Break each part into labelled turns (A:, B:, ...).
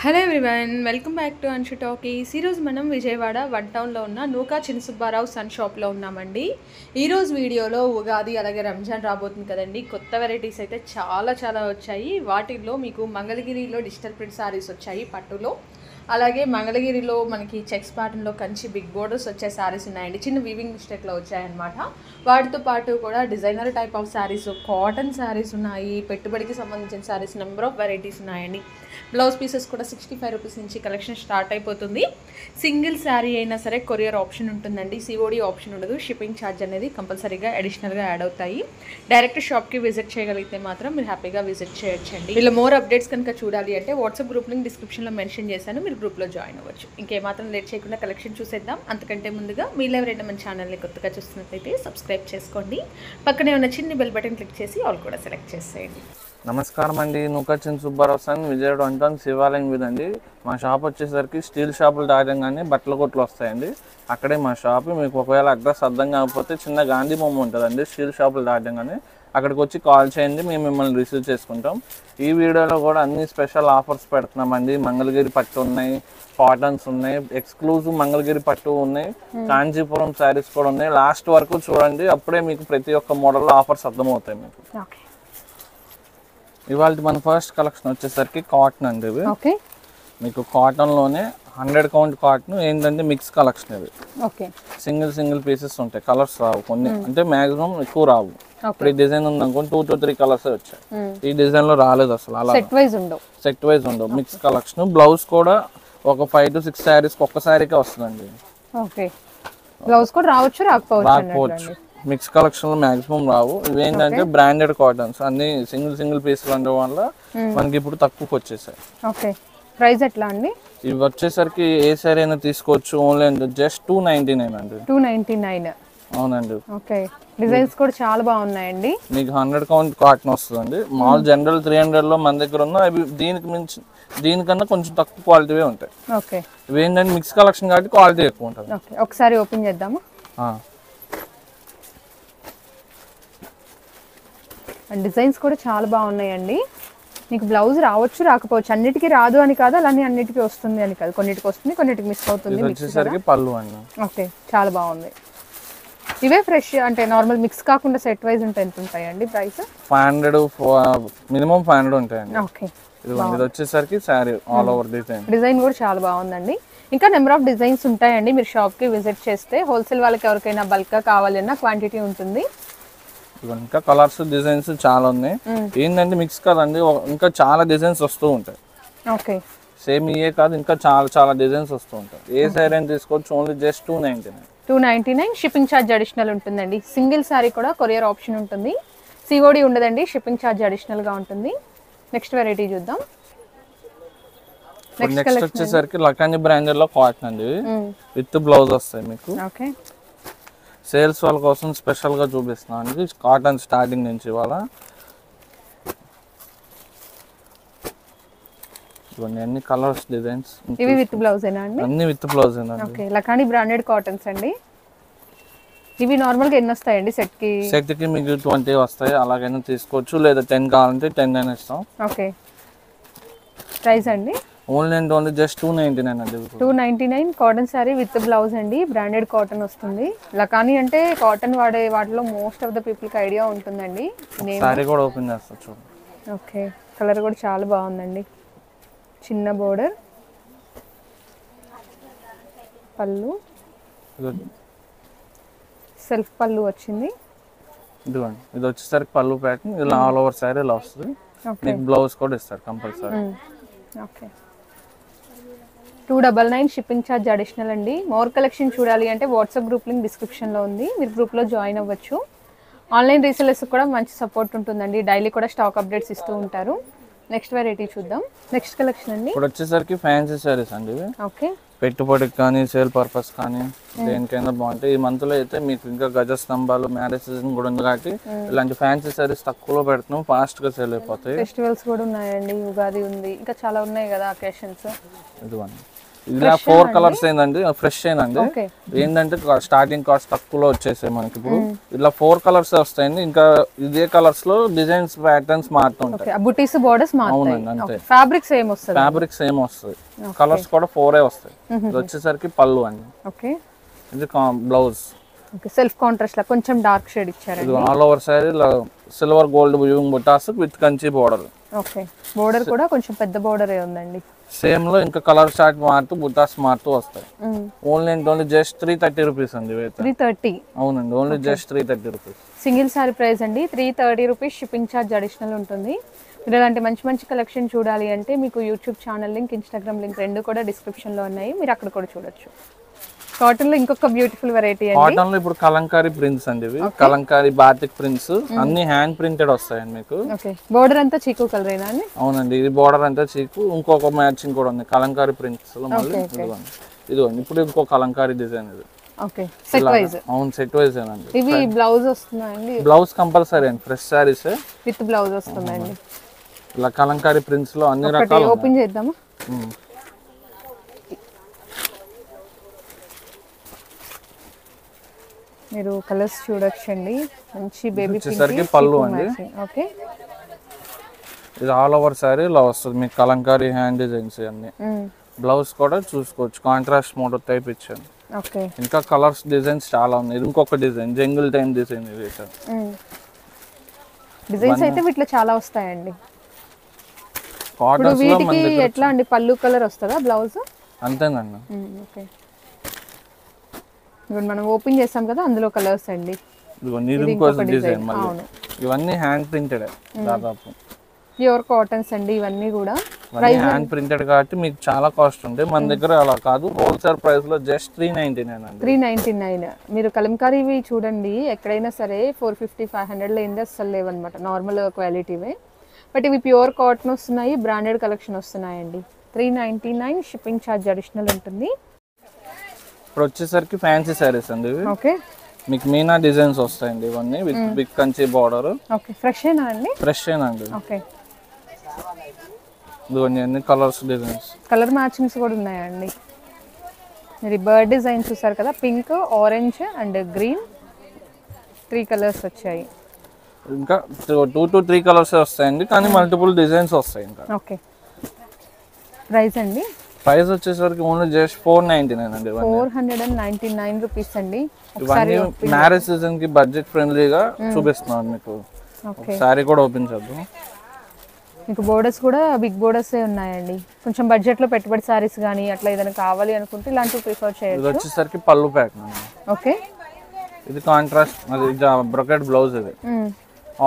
A: Hello everyone, welcome back to Anshu talkies. ఈరోజు మనం Vijayawada one టౌన్లో ఉన్న నూకా చిన్న సుబ్బారావు సన్ షాప్లో ఉన్నామండి. ఈరోజు వీడియోలో ఉగాది అలాగే రంజాన్ రాబోతుంది కదండి. కొత్త వెరైటీస్ అయితే చాలా వచ్చాయి. వాటిల్లో మీకు మంగళగిరిలో డిజిటల్ ప్రింట్ సారీస్ వచ్చాయి పట్టులో. అలాగే మంగళగిరిలో మనకి చెక్స్ ప్యాటర్న్లో కంచి బిగ్ బోర్డర్స్ వచ్చే శారీస్ ఉన్నాయండి. చిన్న వీవింగ్ మిస్టేక్లో వచ్చాయన్నమాట. వాటితో పాటు కూడా designer type of saris, cotton saris ఉన్నాయి. పెట్టుబడికి సంబంధించిన శారీస్ నెంబర్ ఆఫ్ వెరైటీస్ ఉన్నాయండి. బ్లౌజ్ పీసెస్ కూడా 65 రూపీస్ నుంచి కలెక్షన్ స్టార్ట్ అయిపోతుంది. సింగిల్ శారీ అయినా సరే కొరియర్ ఆప్షన్ ఉంటుందండి. సిఓడి ఆప్షన్ ఉండదు. షిప్పింగ్ ఛార్జ్ అనేది కంపల్సరీగా అడిషనల్గా యాడ్ అవుతాయి. డైరెక్ట్ షాప్కి విజిట్ చేయగలిగితే మాత్రం మీరు హ్యాపీగా విజిట్ చేయొచ్చండి. ఇలా మోర్ అప్డేట్స్ కనుక చూడాలి అంటే వాట్సాప్ గ్రూప్ లింక్ డిస్క్రిప్షన్లో మెన్షన్ చేశాను. మీరు గ్రూప్లో జాయిన్ అవ్వచ్చు. ఇంకేమాత్రం లేట్ చేయకుండా కలెక్షన్ చూసేద్దాం. అంతకంటే ముందుగా మీరు ఎవరైనా మన ఛానల్ని కొత్తగా చూస్తున్నట్లయితే సబ్స్క్రైబ్ చేసుకోండి. పక్కనే ఉన్న చిన్న బెల్ బటన్ క్లిక్ చేసి ఆల్ కూడా సెలెక్ట్ చేసేయండి.
B: నమస్కారం అండి. నూకా చిన్న సుబ్బారావు సన్ విజయవాడ అంటాను శివాలయం మీద అండి. మా షాప్ వచ్చేసరికి స్టీల్ షాపులు దాటంగానే బట్టల కొట్లు వస్తాయండి. అక్కడే మా షాప్. మీకు ఒకవేళ అడ్రస్ అర్థం కాకపోతే చిన్న గాంధీ బొమ్మ ఉంటుందండి స్టీల్ షాపులు దాటంగానే. అక్కడికి వచ్చి కాల్ చేయండి, మేము మిమ్మల్ని రిసీవ్ చేసుకుంటాం. ఈ వీడియోలో కూడా అన్ని స్పెషల్ ఆఫర్స్ పెడుతున్నామండి. మంగళగిరి పట్టు ఉన్నాయి, కాటన్స్ ఉన్నాయి, ఎక్స్క్లూజివ్ మంగళగిరి పట్టు ఉన్నాయి, కాంచీపురం శారీస్ కూడా ఉన్నాయి. లాస్ట్ వరకు చూడండి, అప్పుడే మీకు ప్రతి ఒక్క మోడల్లో ఆఫర్స్ అర్థమవుతాయి మీకు. ఇవాళ మన ఫస్ట్ కలెక్షన్ వచ్చేసరికి కాటన్ అండి. ఇవి మీకు కాటన్లోనే 100 కౌంట్ కాటన్. ఏంటంటే మిక్స్ కలెక్షన్ ఇది. సింగిల్ పీసెస్ ఉంటాయి. కలర్స్ రావు కొన్ని, అంటే మాక్సిమం ఎక్కువ రావు. ఇప్పుడు ఈ డిజైన్ ఉంది అనుకోండి 2 to 3 కలర్స్ వచ్చాయి. ఈ డిజైన్ లో రాలేదు అసలు. అలా సెట్ వైజ్ ఉండవు. Mix collection. బ్లౌజ్ కూడా ఒక 5 to 6 శారీస్ ఒక్క శారీకే వస్తుందండి.
A: బ్లౌజ్ కూడా రాకపోవచ్చు.
B: మిక్స్ కలెక్షన్ లో మాక్సిమం రావు. ఇవి ఏంటంటే బ్రాండెడ్ కాటన్స్ అన్ని సింగిల్ పీసులు ఉండడం వల్ల మనకి ఇప్పుడు తక్కువకి వచ్చేసాయి.
A: ప్రైస్ ఎట్లా అండి?
B: ఇవి వచ్చేసరికి ఏ సారీ అయినా తీసుకోవచ్చు. ఓన్లీ జస్ట్ 299 అండి. 299. అవునండి.
A: డిజైన్స్ కూడా చాలా బాగున్నాయండి.
B: మీకు 100 కౌంట్ కాటన్ వస్తుందండి. మామూలు జనరల్ 300 లో మన దగ్గర ఉన్న అవి దీనికన్నా కొంచెం తక్కువ క్వాలిటీ ఉంటాయి. ఇవి ఏంటంటే మిక్స్ కలెక్షన్ కాబట్టి క్వాలిటీ ఎక్కువ ఉంటుంది.
A: ఒకసారి ఓపెన్ చేద్దాము. డిజైన్స్ కూడా చాలా బాగున్నాయండి. మీకు బ్లౌజ్ రావచ్చు రాకపోవచ్చు. అన్నిటికీ రాదు అని కాదు, అలానే అన్నిటికీ వస్తుంది అని కాదు. కొన్నిటికి వస్తుంది, కొన్నిటికి మిస్ అవుతుంది.
B: పళ్ళు అండి.
A: చాలా బాగుంది. ఇవే ఫ్రెష్ అంటే నార్మల్ మిక్స్ కాకుండా సెట్ వైజ్ ఉంటే ఎంత ఉంటాయండి ప్రైస్?
B: 500 మినిమం 500 ఉంటాయండి. ఇది వచ్చేసరికి సారీ ఆల్ ఓవర్
A: డిజైన్ కూడా చాలా బాగుందండి. ఇంకా నెంబర్ ఆఫ్ డిజైన్స్ ఉంటాయండి. మీరు షాప్ కి విజిట్ చేస్తే హోల్సేల్ వాళ్ళకి ఎవరికైనా బల్క్ గా కావాలన్నా క్వాంటిటీ ఉంటుంది.
B: ఇంకా కలర్స్ డిజైన్స్ చాలా ఉన్నాయి. ఏంటంటే మిక్స్ కదండి, ఇంకా చాలా డిజైన్స్ వస్తూ ఉంటాయి. సేమ్ ఇయే కాదు, ఇంకా చాలా డిజైన్స్ వస్తూ ఉంటాయి. ఏ సారీ అని తీసుకోవచ్చు. Only just 299.
A: Shipping charge additional ఉంటుందండి. సింగిల్ సారీ కూడా కొరియర్ ఆప్షన్ ఉంటుంది. సిఓడి ఉండదండి. షిప్పింగ్ ఛార్జ్ అడిషనల్ గా ఉంటుంది. నెక్స్ట్ వెరైటీ చూద్దాం.
B: నెక్స్ట్ వచ్చేసరికి లకాని బ్రాండెడ్ లో కాటన్ అండి. విత్ బ్లౌజ్ వస్తాయి మీకు. సేల్స్ వాళ్ళ కోసం స్పెషల్ గా చూపిస్తున్నాం అండి. కాటన్ స్టార్టింగ్ నుంచి ఇవాళ అన్ని కలర్స్ డిజైన్స్.
A: ఇవి విత్ బ్లౌజ్ అండి.
B: అన్ని విత్ బ్లౌజ్
A: లకాని బ్రాండెడ్ కాటన్స్ అండి. ఇవి నార్మల్ గా ఎన్ని వస్తాయండి సెట్ కి?
B: మీకు 20 వస్తాయి. అలాగైనా తీసుకోవచ్చు, లేదా 10 కావాలంటే 10 అయినా ఇస్తాం.
A: ప్రైస్ అండి
B: ఓన్లీ జస్ట్ 299 అండి.
A: 299 కాటన్ సారీ విత్ బ్లౌజ్ అండి. బ్రాండెడ్ కాటన్ వస్తుంది. లకాని అంటే కాటన్ వాడే వాటిలో మోస్ట్ ఆఫ్ ద పీపుల్ కి ఐడియా ఉంటుందండి.
B: సారీ కూడా ఓపెన్ చేస్తా చూడండి.
A: కలర్ కూడా చాలా బాగుందండి. చిన్న బోర్డర్, పళ్ళు సెల్ఫ్ పళ్ళు వచ్చింది.
B: ఇదిగోండి, ఇది వచ్చేసరికి పళ్ళు ప్యాటర్న్. ఇలా ఆల్ ఓవర్ సారీ ఇలా వస్తుంది. మీకు బ్లౌజ్ కూడా ఇస్తారు కంపల్సరీ.
A: 299 షిప్పింగ్ ఛార్జ్ అడిషనల్ అండి. మోర్ కలెక్షన్ చూడాలి అంటే వాట్సాప్ గ్రూప్ లింక్ డిస్క్రిప్షన్లో ఉంది. మీరు గ్రూప్లో జాయిన్ అవ్వచ్చు. ఆన్లైన్ రీసెలర్స్ కూడా మంచి సపోర్ట్ ఉంటుందండి. డైలీ కూడా స్టాక్ అప్డేట్స్ ఇస్తూ ఉంటారు. నెక్స్ట్ వెరైటీ చూద్దాం. నెక్ట్ కలెక్షన్ అండి.
B: ఇప్పుడు వచ్చేసరికి ఫ్యాన్సీ సారీస్ అండి. పెట్టుబడికి కానీ సేల్ పర్పస్ కానీ దేనికైనా బాగుంటాయి. ఈ మంత్ లో అయితే మీకు ఇంకా గజ స్తంభాలు మ్యారేజ్ సీజన్ కూడా ఉంది కాబట్టి ఇలాంటి ఫ్యాన్సీ సారీస్ తక్కువలో పెడుతున్నాం. ఫాస్ట్ గా సేల్ అయిపోతాయి.
A: ఫెస్టివల్స్ కూడా ఉన్నాయండి. ఉగాది ఉంది, ఇంకా చాలా ఉన్నాయి కదా అకేషన్స్.
B: ఇదిగోండి, ఇలా 4 కలర్స్ ఏంటండి ఫ్రెష్ ఏనండి.
A: ఓకే
B: ఏంటంటే స్టార్టింగ్ కాస్ట్ తక్కువలో వచ్చేసాయి మనకి ఇప్పుడు. ఇలా 4 కలర్స్ వస్తాయండి. ఇంకా ఇదే కలర్స్ లో డిజైన్స్ ప్యాటర్న్స్ మారుతుంటాయి.
A: ఓకే బుటీస్ బోర్డర్స్ మారుతాయి.
B: అవునండి అంతే.
A: ఫ్యాబ్రిక్ సేమ్ వస్తుంది.
B: ఫ్యాబ్రిక్ సేమ్ వస్తాయి. కలర్స్ కూడా 4 వస్తాయి. ఇది వచ్చేసరికి పళ్ళు అండి.
A: ఓకే
B: ఇది బ్లౌజ్.
A: ఓకే సెల్ఫ్ కాంట్రాస్ట్ లా కొంచెం డార్క్ షేడ్ ఇచ్చారండి.
B: ఇది all over sari silver gold weaving బుటాస్ with Kanchi border.
A: Okay border కూడా కొంచెం పెద్ద బోర్డరే ఉందండి.
B: సేమ్ లో ఇంకా కలర్ చార్ట్ మారుతూ బుటాస్ మారుతూ వస్తాయి. Only and only just 330 rupees అండి.
A: 330.
B: అవునండి only just 330 rupees.
A: Single sorry price అండి 330 రూపీస్. షిప్పింగ్ ఛార్జ్ అడిషనల్ ఉంటుంది. మీరు అలాంటి మంచి మంచి కలెక్షన్ చూడాలి అంటే మీకు YouTube channel link, Instagram link రెండు కూడా డిస్క్రిప్షన్లో ఉన్నాయి. మీరు అక్కడ కూడా చూడొచ్చు. కాటన్ లో ఇంకొక బ్యూటిఫుల్ వెరైటీ అండి.
B: కాటన్ లో ఇప్పుడు కలంకారీ ప్రింట్స్ అండి. ఇవి కలంకారీ బాటిక్ ప్రింట్స్ అన్ని హ్యాండ్ ప్రింటెడ్ వస్తాయండి మీకు.
A: ఓకే బోర్డర్ అంతా చీకు కలరేనా అండి?
B: అవునండి ఇది బోర్డర్ అంతా చీకు. ఇంకొక మ్యాచింగ్ కూడా ఉంది కలంకారీ ప్రింట్స్ లో. మళ్ళీ ఇదిగోండి ఇప్పుడు ఇంకో కలంకారీ డిజైన్ ఇది.
A: Okay set wise.
B: అవును సెట్ వైజ్ ఏనండి.
A: ఇవి బ్లౌజ్ వస్తుందండి.
B: బ్లౌజ్ కంపల్సరీ అండి. ఫ్రెష్ సారీస్
A: విత్ బ్లౌజ్ వస్తుందండి.
B: ఇలా కలంకారీ ప్రింట్స్ లో అన్ని రకాలు.
A: ఓపెన్ చేద్దామా? మీరు కలర్స్ చూడొచ్చండి. మంచి బేబీ పింక్
B: పళ్ళు అండి.
A: ఓకే
B: ఇది ఆల్ ఓవర్ సారీ ఇలా వస్తుంది మీకు కలంకారీ హ్యాండ్ డిజైన్స్ అన్ని. బ్లౌజ్ కూడా చూసుకోవచ్చు కాంట్రాస్ట్ మోడల్ టైప్ ఇచ్చాను.
A: ఓకే
B: ఇంకా కలర్స్ డిజైన్స్ చాలా ఉన్నాయి. ఇది ఇంకొక డిజైన్ జంగిల్ టైం డిజైన్. ఇది
A: డిజైన్స్ అయితే వీటిలో చాలా వస్తాయండి.
B: కాటన్స్ లో
A: వీటికి ఎట్లా అండి పళ్ళు కలర్ వస్తుందా బ్లౌజ్?
B: అంతేనండి.
A: ఓకే ఇప్పుడు మనం ఓపెన్ చేస్తాం కదా అందులో కలర్స్ అండి.
B: డిజైన్ మళ్ళీ ఇవన్నీ హ్యాండ్ ప్రింటెడ్ దాదాపు
A: ప్యూర్ కాటన్స్ అండి ఇవన్నీ కూడా.
B: హ్యాండ్ ప్రింటెడ్ కాబట్టి మీకు చాలా కాస్ట్ ఉంటాయి. మన దగ్గర అలా కాదు. హోల్సేల్ ప్రైస్ లో జస్ట్ 399 అండి.
A: 399. మీరు కలంకారీవి చూడండి ఎక్కడైనా సరే 450 500 లేనిదే అస్సలు లేవన్నమాట. నార్మల్ క్వాలిటీవే. బట్ ఇవి ప్యూర్ కాటన్ వస్తున్నాయి. బ్రాండెడ్ కలెక్షన్ వస్తున్నాయండి. 399. షిప్పింగ్ ఛార్జ్ అడిషనల్ ఉంటుంది.
B: ఇప్పుడు వచ్చేసరికి ఫ్యాన్సీ సారీస్ అండి ఇవి.
A: ఓకే
B: మీకు మీనా డిజైన్స్ వస్తాయండి ఇవన్నీ with big Kanchi border.
A: Okay fresh ఏనా అండి?
B: ఫ్రెష్ ఏనండి.
A: ఓకే
B: ఇవన్నీ అన్ని కలర్స్ డిజైన్స్.
A: కలర్ మ్యాచింగ్స్ కూడా ఉన్నాయండి. మీరు బర్డ్ డిజైన్ చూసారు కదా, pink, orange and green 3 colours వచ్చాయి.
B: ఇంకా 2 to 3 కలర్స్ వస్తాయండి కానీ మల్టిపుల్ డిజైన్స్ వస్తాయి ఇంకా.
A: ఓకే ప్రైస్ అండి?
B: ప్రైస్ వచ్చేసరికి ఓన్లీ జస్ట్ 499 అండి.
A: 499 రూపీస్ అండి.
B: ఇవన్నీ మ్యారేజ్ సీజన్ కి బడ్జెట్ ఫ్రెండ్లీగా చూపిస్తున్నాను మీకు. సారీ కూడా ఓపెన్ చేద్దాం.
A: మీకు బోర్డర్స్ కూడా బిగ్ బోర్డర్స్ ఉన్నాయండి. కొంచెం బడ్జెట్ లో పెట్టుబడి సారీస్ కానీ అట్లా ఏదైనా కావాలి అనుకుంటే ఇలాంటివి ప్రిఫర్ చేయొచ్చు.
B: ఇది వచ్చేసరికి పళ్ళు ప్యాక్.
A: ఓకే
B: ఇది కాంట్రాస్ట్ అది బ్రొకెట్ బ్లౌజ్. ఇది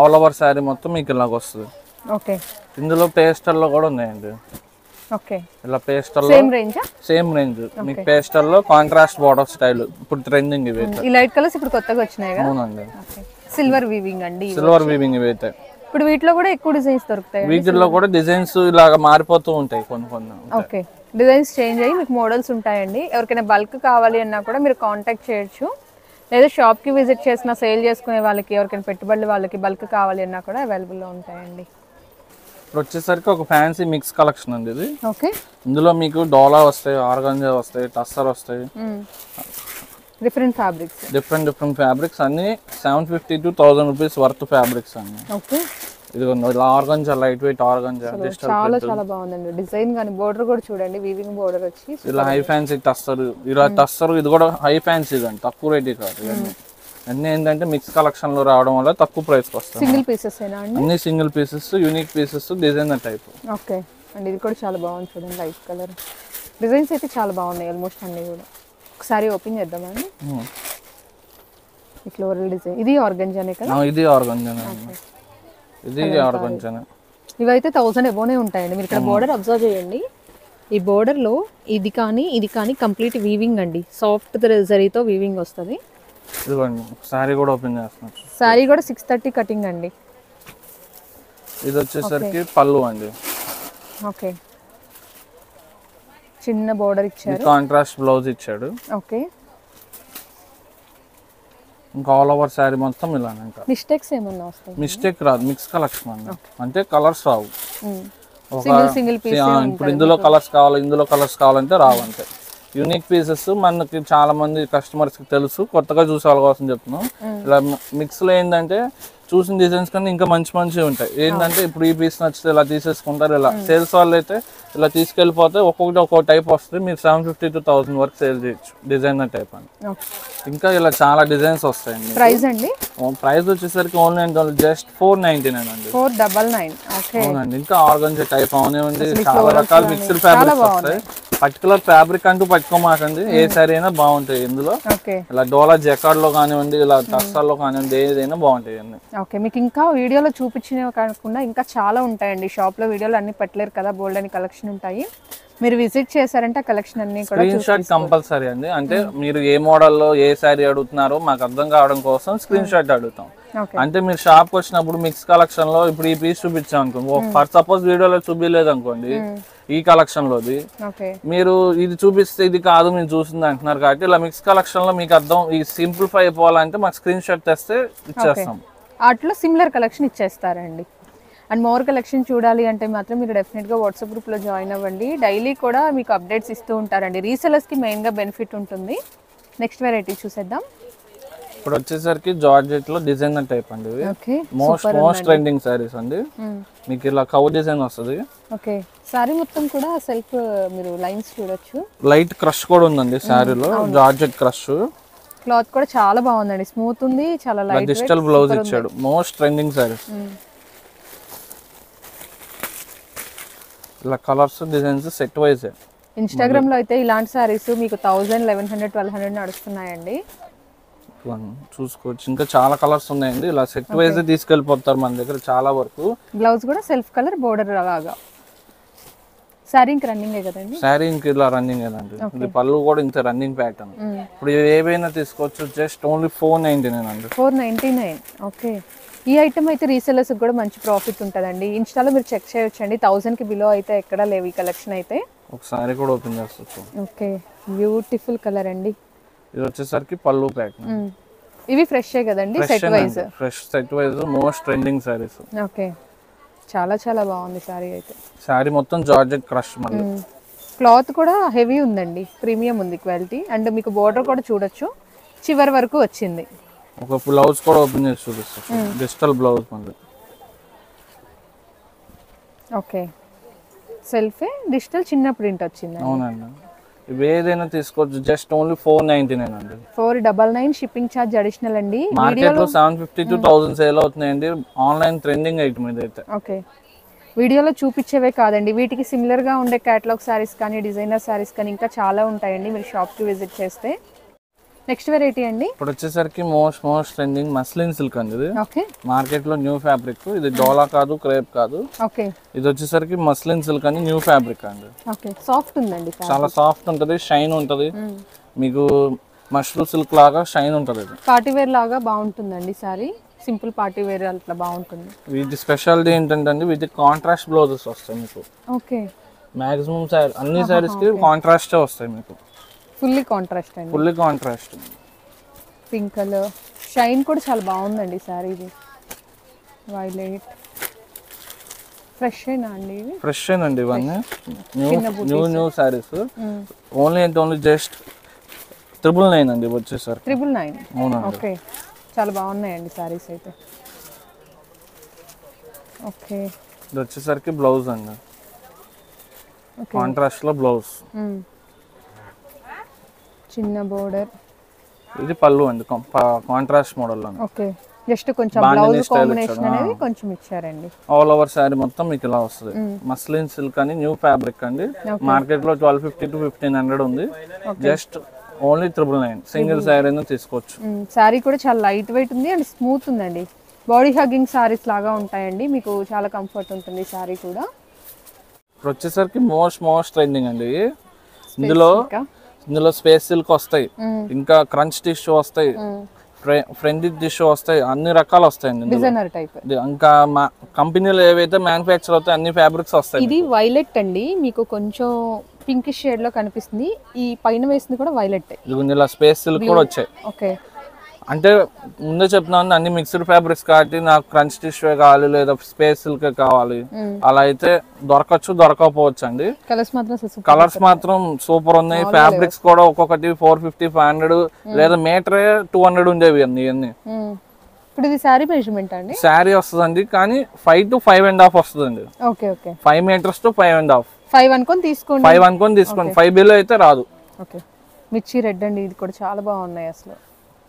B: ఆల్ ఓవర్ సారీ మొత్తం మీకు ఇలాగ వస్తుంది.
A: ఓకే
B: ఇందులో పేస్టల్ లో కూడా ఉన్నాయండి.
A: ఓకే
B: ఇలా పేస్టల్ సేమ్ రేంజ్ మీకు పేస్టల్ లో కాంట్రాస్ట్ బోర్డర్ స్టైల్ ఇప్పుడు ట్రెండింగ్ ఇవి.
A: ఈ లైట్ కలర్స్ ఇప్పుడు కొత్తగా వచ్చినాయి కదా.
B: అవునండి
A: సిల్వర్ వీవింగ్ అండి.
B: సిల్వర్ వీవింగ్ ఇవి అయితే
A: ఇప్పుడు వీటిలో కూడా ఎక్కువ డిజైన్స్ దొరుకుతాయి.
B: వీటిల్లో కూడా డిజైన్స్ ఇలాగ మారిపోతూ ఉంటాయి కొన్ని.
A: ఓకే డిజైన్స్ చేంజ్ అయ్యి మీకు మోడల్స్ ఉంటాయండి. ఎవరికైనా బల్క్ కావాలి అన్నా కూడా మీరు కాంటాక్ట్ చేయొచ్చు. లేదా షాప్కి విజిట్ చేసిన సేల్ చేసుకునే వాళ్ళకి ఎవరికైనా పెట్టుబడులు వాళ్ళకి బల్క్ కావాలి అన్నా కూడా అవైలబుల్లో ఉంటాయండి.
B: ఇప్పుడు వచ్చేసరికి ఒక ఫ్యాన్సీ మిక్స్ కలెక్షన్ అండి ఇది.
A: ఓకే
B: ఇందులో మీకు డోలా వస్తాయి, ఆర్గంజా వస్తాయి, టస్సర్ వస్తాయి.
A: డిఫరెంట్
B: ఫ్యాబ్రిక్స్ అన్ని 750 to 1000 రూపీస్ వర్త్ ఫ్యాబ్రిక్స్ అన్ని.
A: ఓకే
B: ఇది ఆర్గంజా లైట్ వెయిట్ ఆర్గంజా
A: చాలా చాలా బాగుందండి. డిజైన్ కానీ బోర్డర్ కూడా చూడండి వీవింగ్ బోర్డర్ వచ్చి
B: ఇలా హై ఫ్యాన్సీ టస్సర్. ఇలా టస్సర్ ఇది కూడా హై ఫ్యాన్సీ అండి, తక్కువ రేట్ కాదు. అన్నీ ఏంటంటే మిక్స్ కలెక్షన్ లో రావడం వల్ల తక్కువ ప్రైస్ వస్తాయి.
A: సింగిల్ పీసెస్ ఏనా అండి?
B: అన్ని single pieces, unique pieces, designer type.
A: Okay and ఇది కూడా చాలా బాగుంది చూడండి. లైట్ కలర్ డిజైన్స్ అయితే చాలా బాగున్నాయి ఆల్మోస్ట్ అన్ని కూడా. ఒకసారి ఓపెన్ చేద్దామండి. ఈ ఫ్లోరల్ డిజైన్ ఇది ఆర్గంజానే కదా?
B: ఇది ఆర్గంజానే. ఇది ఆర్గంజానే.
A: ఇవైతే 1000 ఎబోనే ఉంటాయండి. మీరు ఇక్కడ బోర్డర్ అబ్జర్వ్ చేయండి. ఈ బోర్డర్లో ఇది కానీ కంప్లీట్ వీవింగ్ అండి. సాఫ్ట్ జరీతో వీవింగ్ వస్తుంది.
B: ఇదిగోండి సారీ కూడా ఓపెన్ చేస్తున్నాం.
A: సారీ కూడా 630 కటింగ్ అండి.
B: ఇది వచ్చేసరికి పళ్ళు అండి.
A: ఓకే చిన్న బోర్డర్ ఇచ్చారు,
B: కాంట్రాస్ట్ బ్లౌజ్ ఇచ్చాడు.
A: ఓకే
B: ఇంకా ఆల్ ఓవర్ సారీ మొత్తం ఇలా. ఇంకా
A: మిస్టేక్స్ ఏమన్నా వస్తాయి?
B: మిస్టేక్ రాదు, మిక్స్ కలెక్షన్ అండి. అంటే కలర్స్ రావు.
A: సింగిల్ పీస్
B: ఇప్పుడు ఇందులో కలర్స్ కావాలి, ఇందులో కలర్స్ కావాలంటే రావంటే యూనిక్ పీసెస్ మనకి చాలా మంది కస్టమర్స్ కి తెలుసు, కొత్తగా చూసే వాళ్ళ కోసం చెప్తున్నాం. ఇలా మిక్స్ లో ఏంటంటే చూసిన డిజైన్స్ కన్నా ఇంకా మంచి మంచివి ఉంటాయి. ఏంటంటే ఇప్పుడు ఈ పీస్ నచ్చితే ఇలా తీసేసుకుంటారు. ఇలా సేల్స్ వాళ్ళు అయితే ఇలా తీసుకెళ్ళిపోతే ఒక్కొక్కటి ఒక్కొక్క టైప్ వస్తుంది. మీరు 750 to 1000 వరకు సేల్ చేయొచ్చు డిజైనర్ టైప్ అని. ఇంకా ఇలా చాలా డిజైన్స్ వస్తాయండి.
A: ప్రైస్ అండి?
B: ప్రైస్ వచ్చేసరికి ఓన్లీ అండ్ ఓన్లీ జస్ట్ 499 అండి.
A: 499.
B: అవునండి. ఇంకా ఆర్గంజా టైప్ అవనివ్వండి, చాలా రకాల మిక్స్డ్ ఫ్యాబ్రిక్స్ వస్తాయి. పర్టికులర్ ఫ్యాబ్రిక్ అంటూ పట్టుకోమాకండి, ఏ సారీ అయినా బాగుంటాయి ఇందులో. ఇలా డోలా జకార్డ్ లో కానివ్వండి, ఇలా టస్సాల్లో కానివ్వండి, ఏదైనా బాగుంటాయి అన్ని.
A: ఓకే, మీకు ఇంకా వీడియోలో చూపించినవి కాకుండా ఇంకా చాలా ఉంటాయండి. షాప్ లో వీడియోలు అన్ని పెట్టలేరు కదా, బోల్డ్ అని కలెక్షన్ ఉంటాయి. మీరు విజిట్ చేశారంటే ఆ కలెక్షన్ అన్ని కూడా
B: స్క్రీన్ షాట్ కంపల్సరీ అండి. అంటే మీరు ఏ మోడల్లో ఏ శారీ అడుగుతున్నారో మాకు అర్థం కావడం కోసం స్క్రీన్ షాట్ అడుగుతాం. అంటే మీరు షాప్ వచ్చినప్పుడు మిక్స్ కలెక్షన్ లో ఇప్పుడు ఈ పీస్ చూపించాం అనుకో, ఫర్ సపోజ్ వీడియోలో చూపించలేదు అనుకోండి ఈ కలెక్షన్ లోది, మీరు ఇది చూపిస్తే ఇది కాదు మీరు చూసింది అంటున్నారు కాబట్టి ఇలా మిక్స్ కలెక్షన్ లో మీకు అర్థం ఈ సింప్లిఫై అయిపోవాలంటే మాకు స్క్రీన్ షాట్ తెస్తే ఇచ్చేస్తాం.
A: వాటిలో సిమిలర్ కలెక్షన్ ఇచ్చేస్తారండి. అండ్ మోర్ కలెక్షన్ చూడాలి అంటే మాత్రం మీరు డెఫినెట్గా వాట్సాప్ గ్రూప్లో జాయిన్ అవ్వండి. డైలీ కూడా మీకు అప్డేట్స్ ఇస్తూ ఉంటారండి. రీసెలర్స్కి మెయిన్గా బెనిఫిట్ ఉంటుంది. నెక్స్ట్ వెరైటీ చూసేద్దాం.
B: ఇప్పుడు వచ్చేసరికి జార్జెట్ లో డిజైనర్ టైప్ అండి. మోస్ట్ ట్రెండింగ్ సారీస్ అండి. మీకు ఇలా కవ్ డిజైన్ వస్తుంది.
A: ఓకే, సారీ మొత్తం కూడా సెల్ఫ్ మీరు లైన్స్ చూడొచ్చు.
B: లైట్ క్రష్ కూడా ఉందండి సారీలో, జార్జెట్ క్రష్.
A: క్లాత్ కూడా చాలా బాగుందండి, స్మూత్ ఉంది, చాలా లైట్.
B: డిజిటల్ బ్లౌజ్ ఇచ్చాడు. Most trending saris. ఇలా colours designs set wise.
A: Instagram లో అయితే ఇలాంటి సారీస్ మీకు 1000, 1100, 1200 నడుస్తున్నాయండి.
B: చూసుకోవచ్చు. ఇంకా చాలా కలర్స్ ఉన్నాయండి. ఇలా సెట్ వైజ్ తీసుకెళ్ళిపోతారు మన దగ్గర చాలా వరకు.
A: బ్లౌజ్ కూడా సెల్ఫ్ కలర్ బోర్డర్ లాగా. సారీ ఇంక రన్నింగ్ కదండి?
B: సారీ ఇంక ఇలా రన్నింగ్ అండి. ఇది పళ్ళు కూడా ఇంత రన్నింగ్ ప్యాటర్న్. ఇప్పుడు ఏవైనా తీసుకోవచ్చు. జస్ట్ ఓన్లీ 499 అండి.
A: 499. ఓకే, ఈ ఐటమ్ అయితే రీసెలర్స్ కూడా మంచి ప్రాఫిట్ ఉంటుందండి. ఇన్స్టాలో మీరు చెక్ చేయొచ్చు అండి. 1000 కి బిలో అయితే ఎక్కడ లేవు ఈ కలెక్షన్ అయితే.
B: ఒకసారి కూడా ఓపెన్ చేస్తాం.
A: ఓకే, బ్యూటిఫుల్ కలర్ అండి.
B: ఇది వచ్చేసరికి పళ్ళు ప్యాటర్న్.
A: ఇవి ఫ్రెష్ కదండి? Set wise.
B: Fresh set wise most trending saris.
A: Okay, చాలా చాలా బాగుంది సారీ అయితే.
B: సారీ మొత్తం జార్జెట్ క్రష్. మళ్ళీ
A: క్లాత్ కూడా హెవీ ఉందండి, ప్రీమియం ఉంది క్వాలిటీ. అండ్ మీకు బోర్డర్ కూడా చూడొచ్చు, చివరి వరకు వచ్చింది.
B: ఒక బ్లౌజ్ కూడా ఓపెన్ చేసి చూపిస్తాం. డిజిటల్ బ్లౌజ్ మళ్ళీ.
A: ఓకే, సెల్ఫే డిజిటల్ చిన్న ప్రింట్ వచ్చింది.
B: అవునండి. ఇవి ఏదైనా తీసుకోవచ్చు. జస్ట్ ఓన్లీ 499 అండి.
A: 499 షిప్పింగ్ ఛార్జ్ అడిషనల్ అండి.
B: మార్కెట్ లో 750 to 1000 సేల్ అవుతున్నాయండి. ఆన్లైన్ ట్రెండింగ్ ఐటమ్ ఇదైతే.
A: ఓకే, వీడియోలో చూపించేవే కాదండి, వీటికి సిమిలర్ గా ఉండే కేటలాగ్ సారీస్ కానీ డిజైనర్ సారీస్ కానీ ఇంకా చాలా ఉంటాయండి మీరు షాప్ కి విజిట్ చేస్తే. నెక్స్ట్ వెరైటీ అండి.
B: ఇప్పుడు వచ్చేసరికి మోస్ట్ ట్రెండింగ్ మస్లిన్ సిల్క్ అండి. ఇది
A: ఓకే,
B: మార్కెట్ లో న్యూ ఫ్యాబ్రిక్. ఇది డోలా కాదు, క్రేప్ కాదు.
A: ఓకే,
B: ఇది వచ్చేసరికి మస్లిన్ సిల్క్ అని న్యూ ఫ్యాబ్రిక్ అండి.
A: ఓకే, సాఫ్ట్ ఉందండి,
B: చాలా సాఫ్ట్ ఉంటది, షైన్ ఉంటది. మీకు మష్రూమ్ సిల్క్ లాగా షైన్ ఉంటది.
A: పార్టీ వేర్ లాగా బాగుంటుందండి సారీ. సింపుల్ పార్టీ వేర్ అట్లా బాగుంటుంది.
B: వీటి స్పెషాలిటీ ఏంటంటే వీటి కాంట్రాస్ట్ బ్లౌజెస్ వస్తాయి మీకు.
A: ఓకే,
B: మాక్సిమం అన్ని సారీస్ కి కాంట్రాస్ట్ వస్తాయి మీకు.
A: ఫుల్లీ కాంట్రాస్ట్ అండి.
B: Fully contrast.
A: Pink colour shine కూడా చాలా బాగుందండి సారీ. ఇది వైలెట్ ఫ్రెష్ ఏనా అండి? ఇది
B: ఫ్రెష్ ఏనండి. ఇవన్నీ న్యూ సారీస్. ఓన్లీ జస్ట్ 999 అండి వచ్చేసరికి.
A: 999.
B: అవునండి.
A: ఓకే, చాలా బాగున్నాయండి సారీస్ అయితే. ఓకే,
B: ఇది వచ్చేసరికి బ్లౌజ్ అండి. కాంట్రాస్ట్ లో బ్లౌజ్.
A: చిన్న బోర్డర్.
B: ఇది పళ్ళు అండి, కాంట్రాస్ట్ మోడల్ లో.
A: ఓకే, జస్ట్ కొంచెం బ్లౌజ్ కాంబినేషన్ అనేది కొంచెం ఇచ్చారండి.
B: ఆల్ ఓవర్ సారీ మొత్తం మీకు ఇలా వస్తుంది. మస్లిన్ సిల్క్ అని న్యూ ఫ్యాబ్రిక్ అండి. మార్కెట్ లో 1250 to 1500 ఉంది. Just only 999. సింగిల్ సారీ తీసుకోవచ్చు.
A: సారీ కూడా చాలా లైట్ వెయిట్ ఉంది అండ్ స్మూత్ ఉందండి. బాడీ హగ్గింగ్ సారీస్ లాగా ఉంటాయండి, మీకు చాలా కంఫర్ట్ ఉంటుంది సారీ కూడా.
B: ఇప్పుడు వచ్చేసరికి మోస్ట్ ట్రెండింగ్ అండి. ఇందులో స్పేస్ సిల్క్ వస్తాయి, ఇంకా క్రంచ్ టిష్యూ వస్తాయి, ఫ్రెండ్ టిష్యూ వస్తాయి, అన్ని రకాలు వస్తాయండి.
A: Designer type.
B: ఇంకా కంపెనీలో ఏవైతే మ్యానుఫ్యాక్చర్ అవుతాయి అన్ని ఫ్యాబ్రిక్స్ వస్తాయి.
A: ఇది వైలెట్ అండి, మీకు కొంచెం పింకిష్ షేడ్ లో కనిపిస్తుంది. ఈ పైన వేసింది కూడా వైలెట్.
B: ఇలా స్పేస్ సిల్క్ కూడా వచ్చాయి.
A: ఓకే,
B: అంటే ముందే చెప్తున్నాను అన్ని మిక్స్డ్ ఫ్యాబ్రిక్స్ కాబట్టి నాకు క్రంచ్ టిష్యూ కావాలి లేదా స్పేస్ సిల్క్ కావాలి, అలా అయితే దొరకకపోవచ్చు అండి. కలర్స్ మాత్రం సూపర్ ఉన్నాయి. ఫ్యాబ్రిక్స్ కూడా ఒక్కొక్కటి 450, 500 లేదా మీటరే 200 ఉండేవి ఇవన్నీ.
A: ఇప్పుడు ఇది శారీ మెజర్మెంట్ అండి?
B: శారీ వస్తుందండి, కానీ 5 to 5.5 వస్తుందండి. 5 meters to 5.5.
A: 5 అనుకొని తీసుకోండి.
B: 5 అనుకొని తీసుకోండి. 5 బిలో అయితే రాదు.
A: ఓకే. మిర్చి రెడ్ అండి, ఇది కూడా చాలా బాగున్నాయి అసలు.